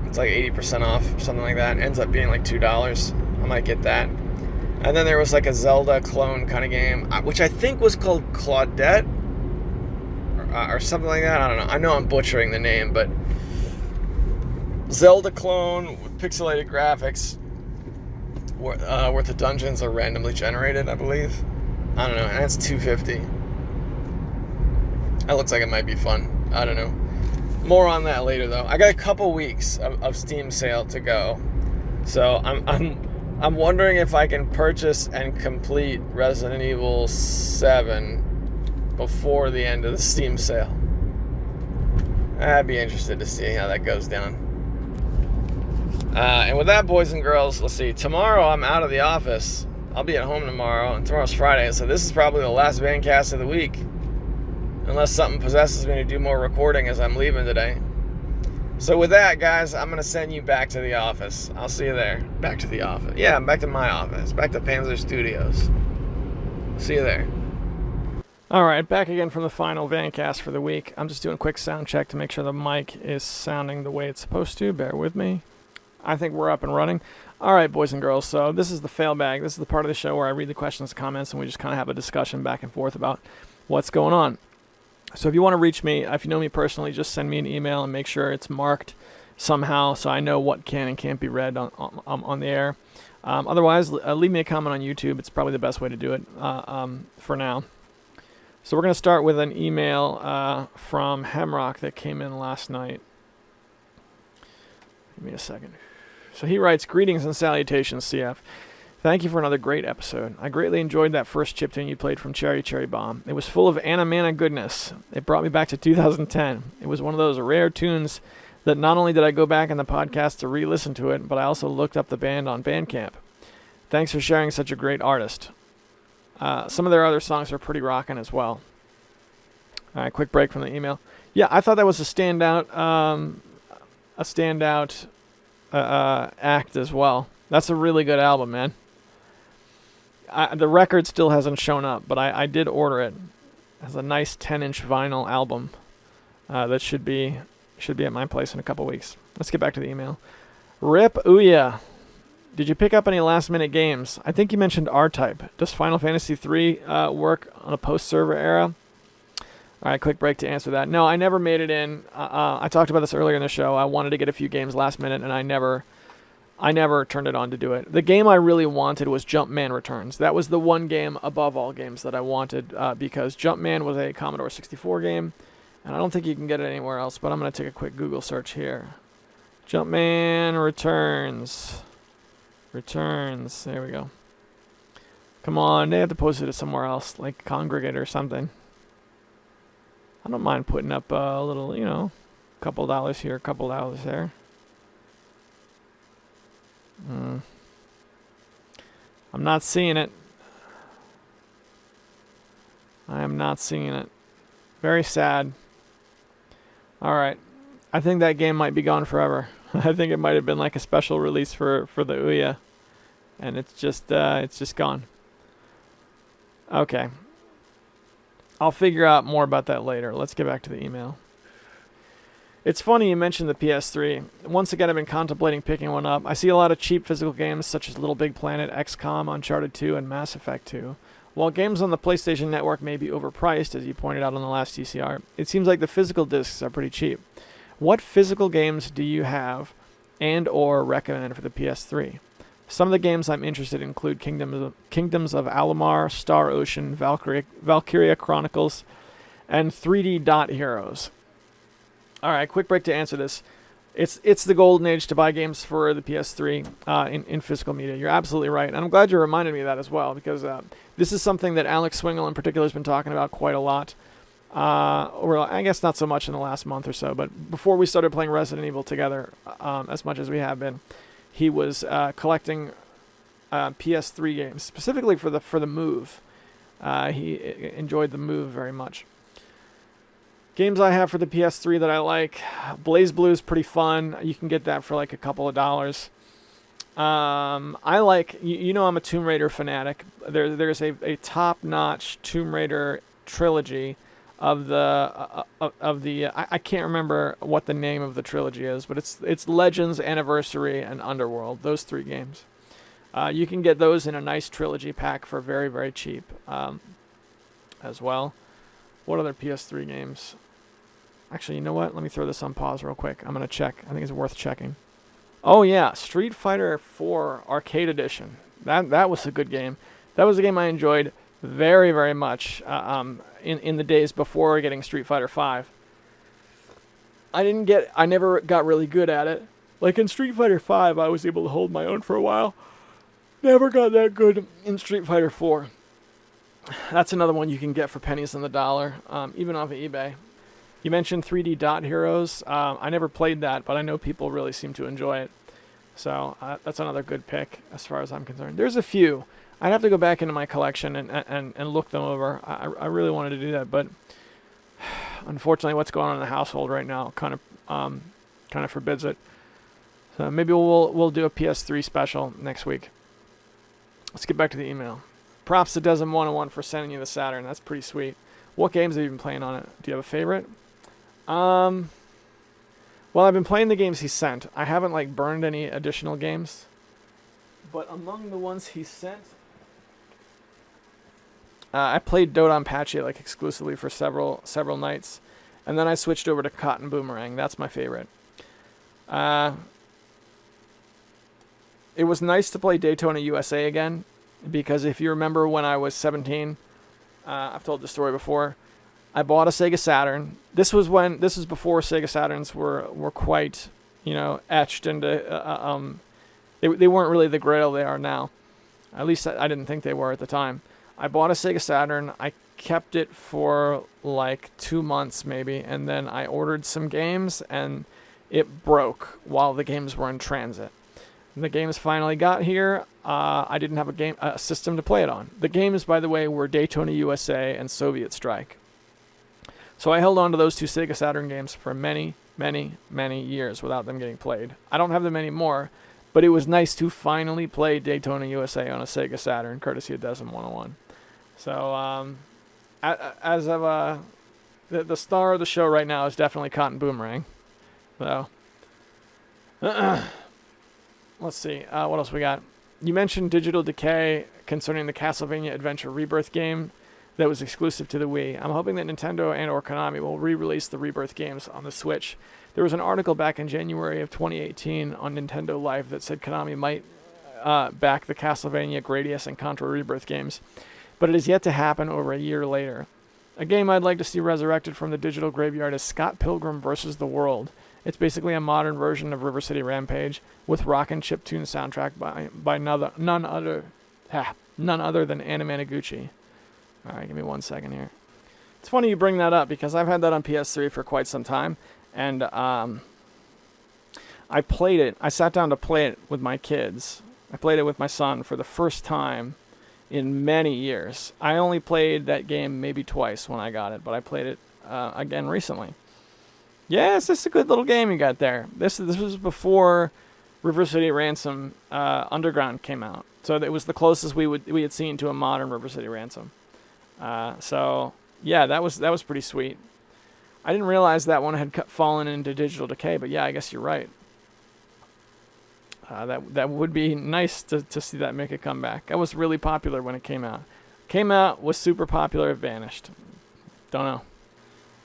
It's like 80% off, something like that. It ends up being like $2. I might get that. And then there was like a Zelda clone kind of game, which I think was called Claudette or something like that. I don't know. I know I'm butchering the name, but Zelda clone with pixelated graphics where the dungeons are randomly generated, I believe. I don't know. And it's $250. That looks like it might be fun. I don't know. More on that later, though. I got a couple weeks of Steam sale to go, so I'm wondering if I can purchase and complete Resident Evil 7 before the end of the Steam sale. I'd be interested to see how that goes down. And with that, boys and girls, let's see. Tomorrow I'm out of the office. I'll be at home tomorrow, and tomorrow's Friday, so this is probably the last Vancast of the week. Unless something possesses me to do more recording as I'm leaving today. So with that, guys, I'm going to send you back to the office. I'll see you there. Back to the office. Yeah, I'm back to my office. Back to Panzer Studios. See you there. All right, back again from the final Vancast for the week. I'm just doing a quick sound check to make sure the mic is sounding the way it's supposed to. Bear with me. I think we're up and running. All right, boys and girls, so this is the fail bag. This is the part of the show where I read the questions and comments, and we just kind of have a discussion back and forth about what's going on. So if you want to reach me, if you know me personally, just send me an email and make sure it's marked somehow so I know what can and can't be read on the air. Otherwise, leave me a comment on YouTube. It's probably the best way to do it for now. So we're going to start with an email from Hemrock that came in last night. Give me a second. So he writes, "Greetings and salutations, CF. Thank you for another great episode. I greatly enjoyed that first chip tune you played from Cherry Cherry Bomb. It was full of Anna goodness. It brought me back to 2010. It was one of those rare tunes that not only did I go back in the podcast to re-listen to it, but I also looked up the band on Bandcamp. Thanks for sharing such a great artist. Some of their other songs are pretty rockin' as well." All right, quick break from the email. Yeah, I thought that was a standout act as well. That's a really good album, man. The record still hasn't shown up, but I did order it. It has a nice 10-inch vinyl album that should be at my place in a couple weeks. Let's get back to the email. Rip Ouya. Did you pick up any last-minute games? I think you mentioned R-Type. Does Final Fantasy III work on a post-server era? All right, quick break to answer that. No, I never made it in. I talked about this earlier in the show. I wanted to get a few games last minute, and I never turned it on to do it. The game I really wanted was Jumpman Returns. That was the one game above all games that I wanted because Jumpman was a Commodore 64 game, and I don't think you can get it anywhere else, but I'm going to take a quick Google search here. Jumpman Returns. There we go. Come on, they have to post it somewhere else, like Congregate or something. I don't mind putting up a little, couple dollars here, couple dollars there. I'm not seeing it. I am not seeing it. Very sad. Alright. I think that game might be gone forever. I think it might have been like a special release for the Ouya. And it's just gone. Okay. I'll figure out more about that later. Let's get back to the email. It's funny you mentioned the PS3. Once again, I've been contemplating picking one up. I see a lot of cheap physical games such as Little Big Planet, XCOM, Uncharted 2, and Mass Effect 2. While games on the PlayStation Network may be overpriced, as you pointed out on the last TCR, it seems like the physical discs are pretty cheap. What physical games do you have and or recommend for the PS3? Some of the games I'm interested in include Kingdoms of Alamar, Star Ocean, Valkyria Chronicles, and 3D Dot Heroes. All right, quick break to answer this. It's the golden age to buy games for the PS3 in physical media. You're absolutely right. And I'm glad you reminded me of that as well, because this is something that Alex Swingle in particular has been talking about quite a lot. Or I guess not so much in the last month or so, but before we started playing Resident Evil together, as much as we have been, he was collecting PS3 games, specifically for the Move. He enjoyed the Move very much. Games I have for the PS3 that I like, Blaze Blue is pretty fun. You can get that for like a couple of dollars. I like, you know, I'm a Tomb Raider fanatic. There's a top-notch Tomb Raider trilogy of the I can't remember what the name of the trilogy is, but it's Legends, Anniversary, and Underworld. Those 3 games. You can get those in a nice trilogy pack for very, very cheap as well. What other PS3 games? Actually, you know what? Let me throw this on pause real quick. I'm going to check. I think it's worth checking. Oh, yeah. Street Fighter 4 Arcade Edition. That was a good game. That was a game I enjoyed very, very much in the days before getting Street Fighter 5. I never got really good at it. Like in Street Fighter 5, I was able to hold my own for a while. Never got that good in Street Fighter 4. That's another one you can get for pennies on the dollar, even off of eBay. You mentioned 3D Dot Heroes. I never played that, but I know people really seem to enjoy it. So that's another good pick as far as I'm concerned. There's a few. I'd have to go back into my collection and look them over. I really wanted to do that, but unfortunately what's going on in the household right now kind of forbids it. So maybe we'll do a PS3 special next week. Let's get back to the email. Props to Desm101 for sending you the Saturn. That's pretty sweet. What games have you been playing on it? Do you have a favorite? Well, I've been playing the games he sent. I haven't like burned any additional games. But among the ones he sent, I played Dodonpachi like exclusively for several nights, and then I switched over to Cotton Boomerang. That's my favorite. It was nice to play Daytona USA again, because if you remember when I was 17, I've told the story before, I bought a Sega Saturn. This was before Sega Saturns were quite, etched into, they weren't really the grail they are now. At least I didn't think they were at the time. I bought a Sega Saturn. I kept it for like 2 months maybe, and then I ordered some games, and it broke while the games were in transit. The games finally got here. I didn't have a system to play it on. The games, by the way, were Daytona USA and Soviet Strike. So I held on to those 2 Sega Saturn games for many, many, many years without them getting played. I don't have them anymore, but it was nice to finally play Daytona USA on a Sega Saturn, courtesy of Desm101. So, as of the star of the show right now is definitely Cotton Boomerang. So, let's see, what else we got? You mentioned Digital Decay concerning the Castlevania Adventure Rebirth game that was exclusive to the Wii. I'm hoping that Nintendo and or Konami will re-release the Rebirth games on the Switch. There was an article back in January of 2018 on Nintendo Life that said Konami might back the Castlevania, Gradius, and Contra Rebirth games, but it is yet to happen over a year later. A game I'd like to see resurrected from the digital graveyard is Scott Pilgrim vs. the World. It's basically a modern version of River City Rampage with rock and chiptune soundtrack by none other than Anna Managuchi. All right, give me 1 second here. It's funny you bring that up because I've had that on PS3 for quite some time, and I played it. I sat down to play it with my kids. I played it with my son for the first time in many years. I only played that game maybe twice when I got it, but I played it again recently. Yes, this is a good little game you got there. This was before River City Ransom Underground came out, so it was the closest we had seen to a modern River City Ransom. So yeah, that was pretty sweet. I didn't realize that one had fallen into digital decay, but yeah, I guess you're right. That would be nice to see that make a comeback. That was really popular when it came out. Came out, was super popular, it vanished. Don't know.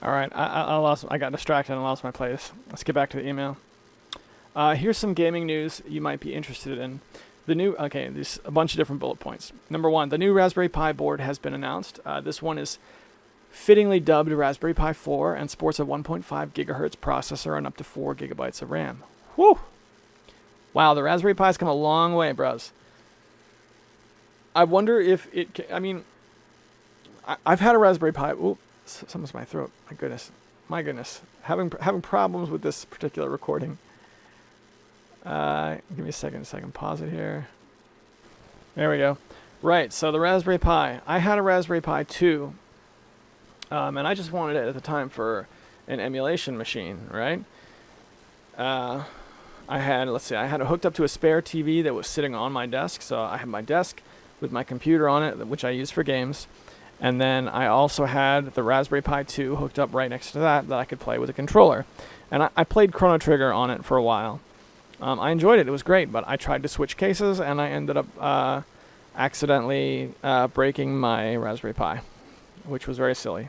All right, I got distracted and lost my place. Let's get back to the email. Here's some gaming news you might be interested in. There's a bunch of different bullet points. Number 1, the new Raspberry Pi board has been announced. This one is fittingly dubbed Raspberry Pi 4 and sports a 1.5 gigahertz processor and up to 4 gigabytes of RAM. Whew! Wow, the Raspberry Pi's come a long way, bros. I wonder if it I've had a Raspberry Pi. Ooh, something's in my throat. My goodness. Having problems with this particular recording. Give me a second so I can pause it here. There we go. Right, so the Raspberry Pi. I had a Raspberry Pi 2, and I just wanted it at the time for an emulation machine, right? I had it hooked up to a spare TV that was sitting on my desk, so I had my desk with my computer on it, which I use for games, and then I also had the Raspberry Pi 2 hooked up right next to that I could play with a controller. And I played Chrono Trigger on it for a while. I enjoyed it. It was great, but I tried to switch cases, and I ended up accidentally breaking my Raspberry Pi, which was very silly.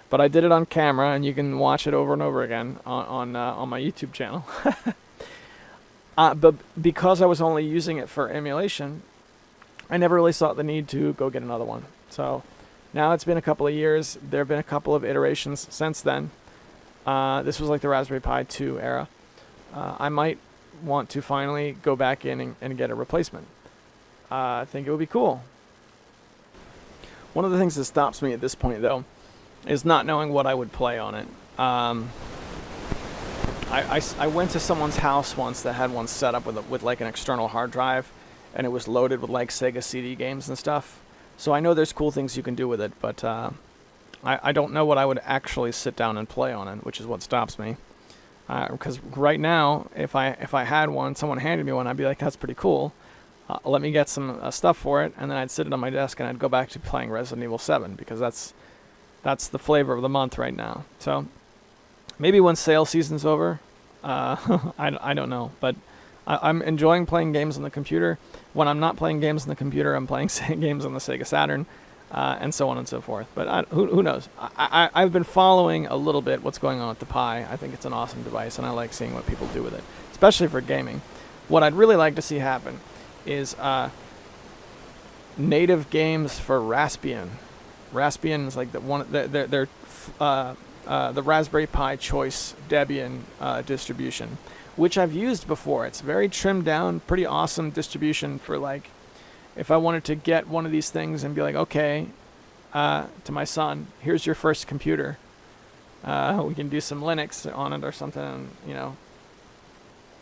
But I did it on camera, and you can watch it over and over again on my YouTube channel. But because I was only using it for emulation, I never really saw the need to go get another one. So now it's been a couple of years. There have been a couple of iterations since then. This was like the Raspberry Pi 2 era. I might want to finally go back in and get a replacement. I think it would be cool. One of the things that stops me at this point, though, is not knowing what I would play on it. I went to someone's house once that had one set up with like an external hard drive, and it was loaded with like Sega CD games and stuff. So I know there's cool things you can do with it, but I don't know what I would actually sit down and play on it, which is what stops me. Because right now, if I had one, someone handed me one, I'd be like, that's pretty cool. Let me get some stuff for it, and then I'd sit it on my desk and I'd go back to playing Resident Evil 7 because that's the flavor of the month right now. So maybe when sale season's over, I don't know, but I'm enjoying playing games on the computer. When I'm not playing games on the computer, I'm playing games on the Sega Saturn, and so on and so forth. But who knows? I've been following a little bit what's going on with the Pi. I think it's an awesome device, and I like seeing what people do with it, especially for gaming. What I'd really like to see happen is native games for Raspbian. Raspbian is like the Raspberry Pi Choice Debian distribution, which I've used before. It's very trimmed down, pretty awesome distribution for like, if I wanted to get one of these things and be like, okay, to my son, here's your first computer. We can do some Linux on it or something,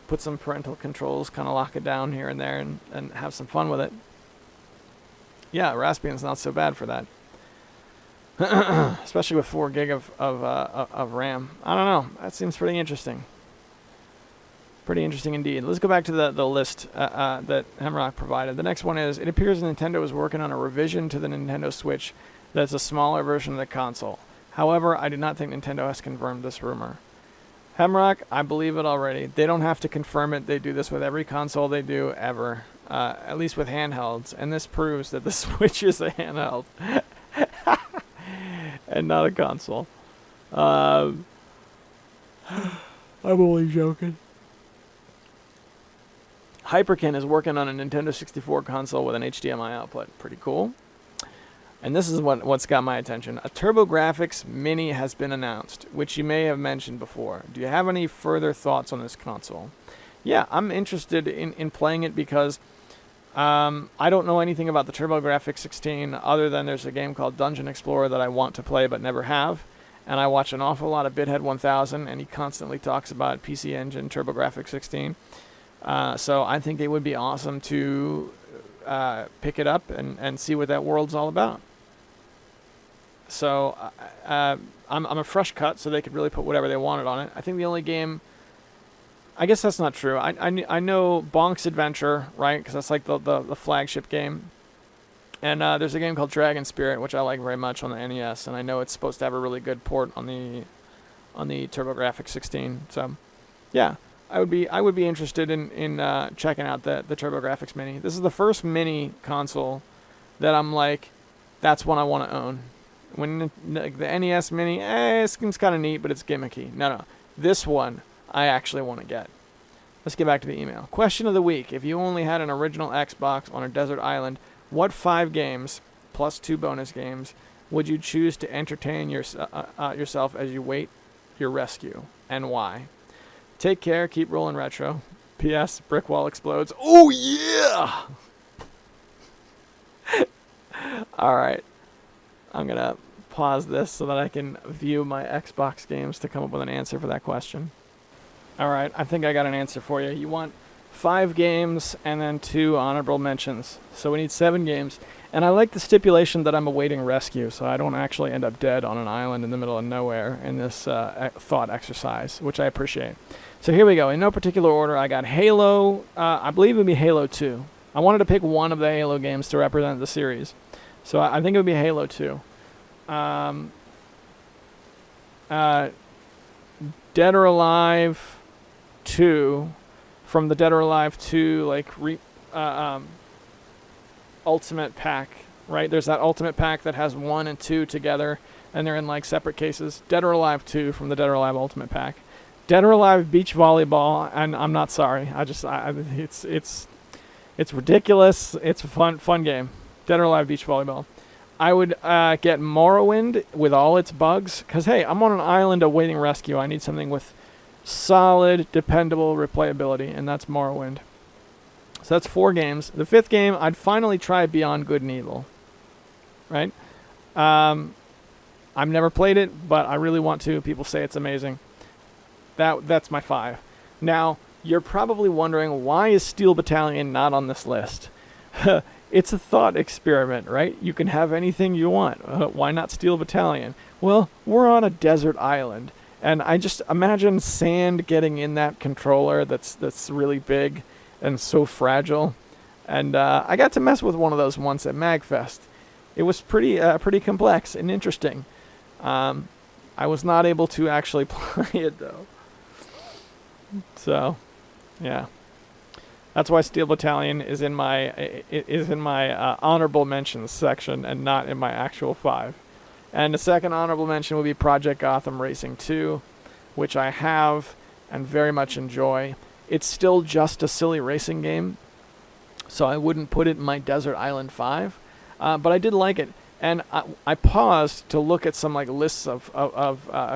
put some parental controls, kind of lock it down here and there and have some fun with it. Yeah, Raspbian's not so bad for that. Especially with 4 gig of RAM. I don't know. That seems pretty interesting. Pretty interesting indeed. Let's go back to the list that Hemrock provided. The next one is, it appears Nintendo is working on a revision to the Nintendo Switch that's a smaller version of the console. However, I do not think Nintendo has confirmed this rumor. Hemrock, I believe it already. They don't have to confirm it. They do this with every console they do ever, at least with handhelds. And this proves that the Switch is a handheld and not a console. I'm only joking. Hyperkin is working on a Nintendo 64 console with an HDMI output. Pretty cool. And this is what's got my attention. A TurboGrafx Mini has been announced, which you may have mentioned before. Do you have any further thoughts on this console? Yeah, I'm interested in playing it because I don't know anything about the TurboGrafx 16 other than there's a game called Dungeon Explorer that I want to play but never have. And I watch an awful lot of Bithead 1000, and he constantly talks about PC Engine TurboGrafx 16. So I think it would be awesome to pick it up and see what that world's all about. So I'm a fresh cut, so they could really put whatever they wanted on it. I think the only game... I guess that's not true. I know Bonk's Adventure, right? Because that's like the flagship game. And there's a game called Dragon Spirit, which I like very much on the NES. And I know it's supposed to have a really good port on on the TurboGrafx 16. So, yeah, I would be interested in checking out the TurboGrafx Mini. This is the first mini console that I'm like, that's one I want to own. When the NES Mini, it seems kind of neat, but it's gimmicky. No, this one I actually want to get. Let's get back to the email. Question of the week: if you only had an original Xbox on a desert island, what 5 games plus 2 bonus games would you choose to entertain yourself as you wait your rescue, and why? Take care. Keep rolling retro. P.S. Brick wall explodes. Oh yeah! All right. I'm going to pause this so that I can view my Xbox games to come up with an answer for that question. All right, I think I got an answer for you. You want 5 games and then 2 honorable mentions. So we need 7 games. And I like the stipulation that I'm awaiting rescue, so I don't actually end up dead on an island in the middle of nowhere in this thought exercise, which I appreciate. So here we go. In no particular order, I got Halo. I believe it would be Halo 2. I wanted to pick one of the Halo games to represent the series. So I think it would be Halo 2. Dead or Alive 2, from the Dead or Alive 2 Ultimate Pack, right? There's that Ultimate Pack that has 1 and 2 together, and they're in like separate cases. Dead or Alive 2 from the Dead or Alive Ultimate Pack. Dead or Alive Beach Volleyball, and I'm not sorry. It's ridiculous. It's a fun game. Dead or Alive Beach Volleyball. I would get Morrowind with all its bugs, because, hey, I'm on an island awaiting rescue. I need something with solid, dependable replayability, and that's Morrowind. So that's 4 games. The 5th game, I'd finally try Beyond Good and Evil, right? I've never played it, but I really want to. People say it's amazing. That's my 5. Now, you're probably wondering, why is Steel Battalion not on this list? It's a thought experiment, right? You can have anything you want. Why not Steel Battalion? Well, we're on a desert island, and I just imagine sand getting in that controller that's really big and so fragile. And I got to mess with one of those once at MagFest. It was pretty complex and interesting. I was not able to actually play it though. So, yeah. That's why Steel Battalion is in my honorable mentions section and not in my actual 5. And the second honorable mention will be Project Gotham Racing 2, which I have and very much enjoy. It's still just a silly racing game, so I wouldn't put it in my Desert Island 5, but I did like it. And I paused to look at some lists of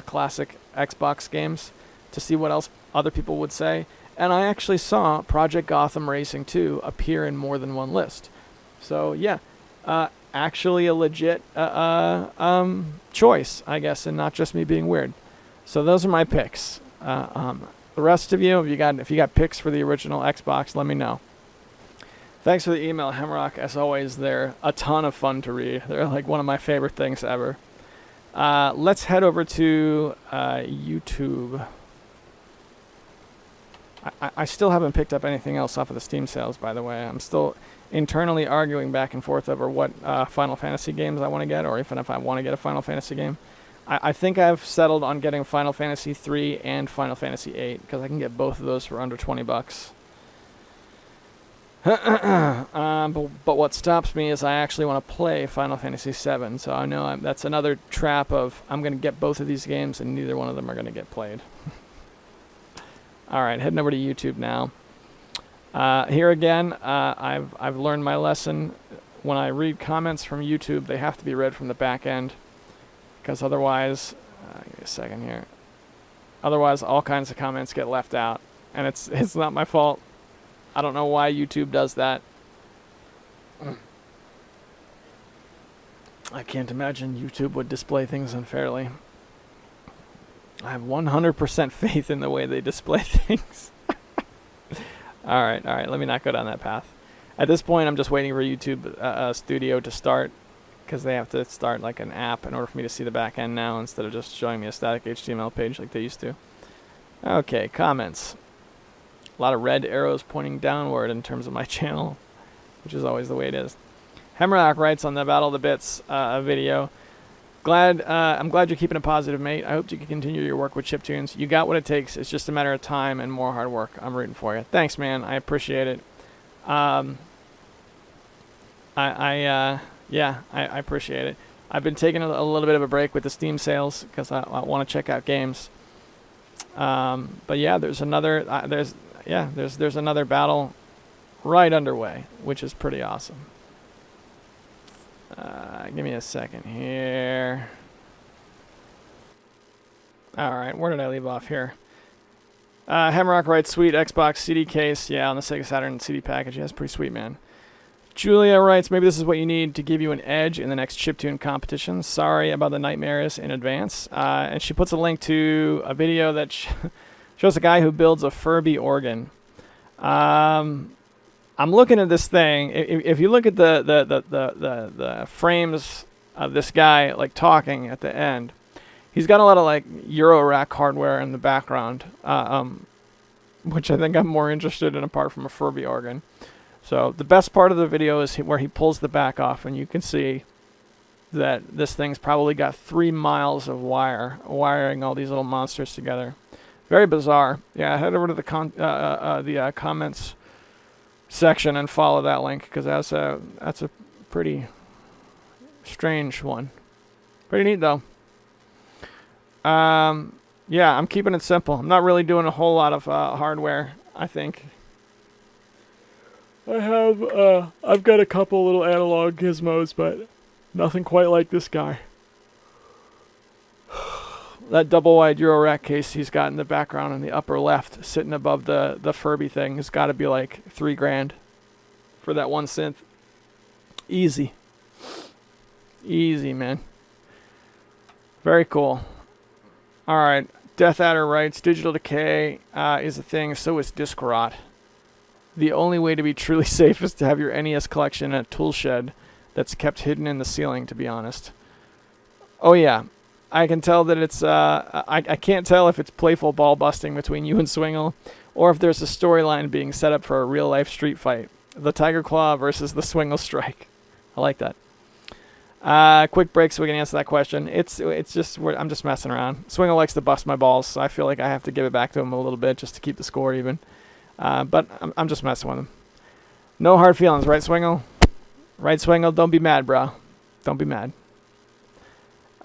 classic Xbox games to see what else other people would say. And I actually saw Project Gotham Racing 2 appear in more than one list. So, yeah, actually a legit choice, I guess, and not just me being weird. So those are my picks. The rest of you, if you got picks for the original Xbox, let me know. Thanks for the email, Hemrock. As always, they're a ton of fun to read. They're like one of my favorite things ever. Let's head over to YouTube. I still haven't picked up anything else off of the Steam sales, by the way. I'm still internally arguing back and forth over what Final Fantasy games I want to get, or even if I want to get a Final Fantasy game. I think I've settled on getting Final Fantasy 3 and Final Fantasy 8, because I can get both of those for under $20. But what stops me is I actually want to play Final Fantasy 7, so I know that's another trap of I'm going to get both of these games and neither one of them are going to get played. All right, heading over to YouTube now. Here again, I've learned my lesson. When I read comments from YouTube, they have to be read from the back end, because otherwise, give me a second here. Otherwise, all kinds of comments get left out, and it's not my fault. I don't know why YouTube does that. I can't imagine YouTube would display things unfairly. I have 100% faith in the way they display things. All right, let me not go down that path. At this point, I'm just waiting for YouTube Studio to start, because they have to start like an app in order for me to see the back end now, instead of just showing me a static HTML page like they used to. Okay, comments. A lot of red arrows pointing downward in terms of my channel, which is always the way it is. Hemrock writes on the Battle of the Bits video, I'm glad you're keeping it positive, mate. I hope you can continue your work with chiptunes. You got what it takes. It's just a matter of time and more hard work. I'm rooting for you. Thanks, man. I appreciate it. I appreciate it. I've been taking a little bit of a break with the Steam sales because I want to check out games. But yeah, there's another there's another battle right underway, which is pretty awesome. Give me a second here. All right, where did I leave off here? Hemrock writes, sweet Xbox CD case. Yeah, on the Sega Saturn CD package. Yeah, it's pretty sweet, man. Julia writes, maybe this is what you need to give you an edge in the next chiptune competition. Sorry about the nightmares in advance. And she puts a link to a video that shows a guy who builds a Furby organ. I'm looking at this thing. If you look at the frames of this guy like talking at the end, he's got a lot of like Eurorack hardware in the background, which I think I'm more interested in apart from a Furby organ. So the best part of the video is where he pulls the back off, and you can see that this thing's probably got 3 miles of wiring all these little monsters together. Very bizarre. Yeah, head over to the comments section and follow that link because that's a pretty strange one. Pretty neat though. Yeah, I'm keeping it simple. I'm not really doing a whole lot of hardware. I think I've got a couple little analog gizmos, but nothing quite like this guy. That double-wide Eurorack case he's got in the background in the upper left, sitting above the Furby thing, has got to be like $3,000 for that one synth. Easy, man. Very cool. All right, Death Adder writes, digital decay is a thing, so is disc rot. The only way to be truly safe is to have your NES collection in a tool shed that's kept hidden in the ceiling, to be honest. Oh yeah, I can tell that it's, I can't tell if it's playful ball busting between you and Swingle, or if there's a storyline being set up for a real life street fight. The Tiger Claw versus the Swingle Strike. I like that. Quick break so we can answer that question. It's just, I'm just messing around. Swingle likes to bust my balls, so I feel like I have to give it back to him a little bit just to keep the score even. But I'm just messing with him. No hard feelings, right, Swingle? Right, Swingle? Don't be mad, bro. Don't be mad.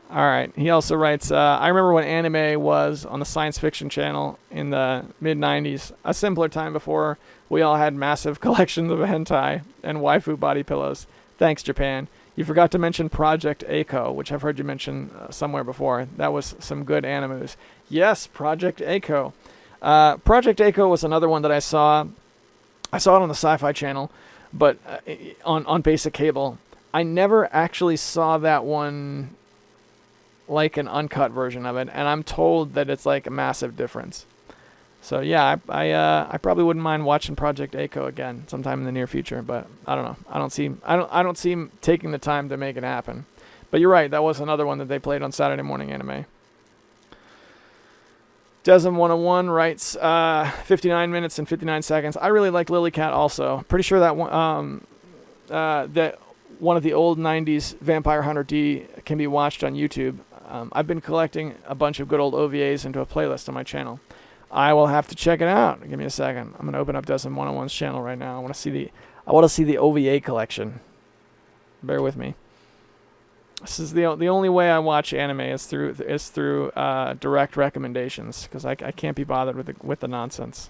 All right. He also writes, I remember when anime was on the science fiction channel in the mid-90s, a simpler time before we all had massive collections of hentai and waifu body pillows. Thanks, Japan. You forgot to mention Project A-ko, which I've heard you mention somewhere before. That was some good animes. Yes, Project A-ko. Project A-ko was another one that I saw. I saw it on the Sci-Fi Channel, but on basic cable. I never actually saw that one like an uncut version of it, and I'm told that it's like a massive difference. So yeah, I probably wouldn't mind watching Project A-ko again sometime in the near future, but I don't know. I don't see him taking the time to make it happen. But you're right, that was another one that they played on Saturday morning anime. Desm101 writes 59 minutes and 59 seconds. I really like Lilycat also. Pretty sure that one that one of the old 90s Vampire Hunter D can be watched on YouTube. I've been collecting a bunch of good old OVAs into a playlist on my channel. I will have to check it out. Give me a second. I'm gonna open up Desm101's channel right now. I want to see the OVA collection. Bear with me. This is the only way I watch anime is through direct recommendations because I can't be bothered with the nonsense.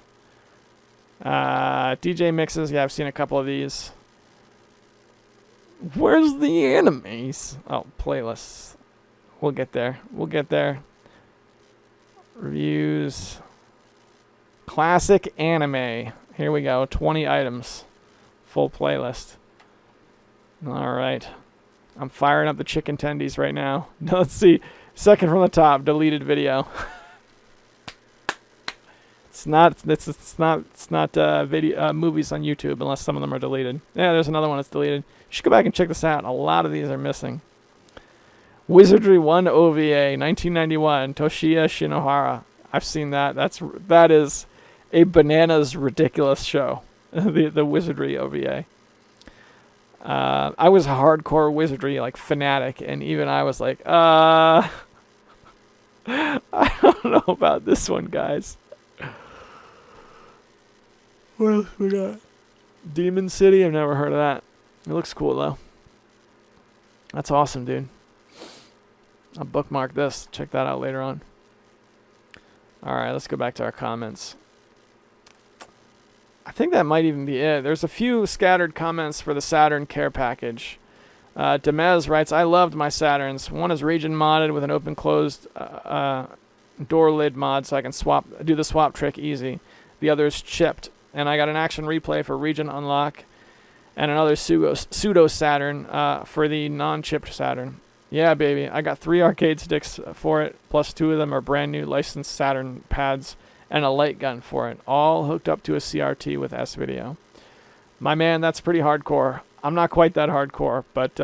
DJ mixes. Yeah, I've seen a couple of these. Where's the animes? Oh, playlists. We'll get there. Reviews. Classic anime. Here we go. 20 items. Full playlist. All right. I'm firing up the chicken tendies right now. Let's see. Second from the top. Deleted video. It's not video movies on YouTube unless some of them are deleted. Yeah, there's another one that's deleted. You should go back and check this out. A lot of these are missing. Wizardry 1 OVA 1991 Toshiya Shinohara. I've seen that. That is a bananas ridiculous show. the Wizardry OVA. I was a hardcore wizardry like fanatic, and even I was like, I don't know about this one, guys. What else we got? Demon City. I've never heard of that. It looks cool though. That's awesome, dude. I'll bookmark this. Check that out later on. All right, let's go back to our comments. I think that might even be it. There's a few scattered comments for the Saturn care package. Demez writes, I loved my Saturns. One is region modded with an open-closed door lid mod so I can do the swap trick easy. The other is chipped. And I got an action replay for region unlock and another pseudo Saturn for the non-chipped Saturn. Yeah, baby. I got 3 arcade sticks for it, plus 2 of them are brand new licensed Saturn pads and a light gun for it, all hooked up to a CRT with S-Video. My man, that's pretty hardcore. I'm not quite that hardcore, but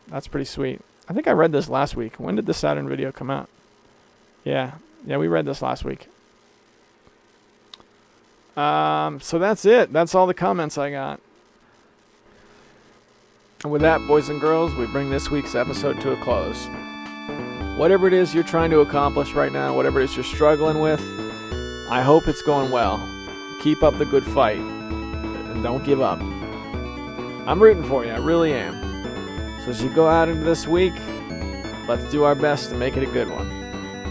that's pretty sweet. I think I read this last week. When did the Saturn video come out? Yeah, we read this last week. So that's it. That's all the comments I got. And with that, boys and girls, we bring this week's episode to a close. Whatever it is you're trying to accomplish right now, whatever it is you're struggling with, I hope it's going well. Keep up the good fight. And don't give up. I'm rooting for you. I really am. So as you go out into this week, let's do our best to make it a good one.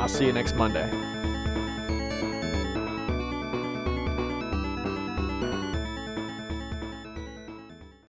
I'll see you next Monday.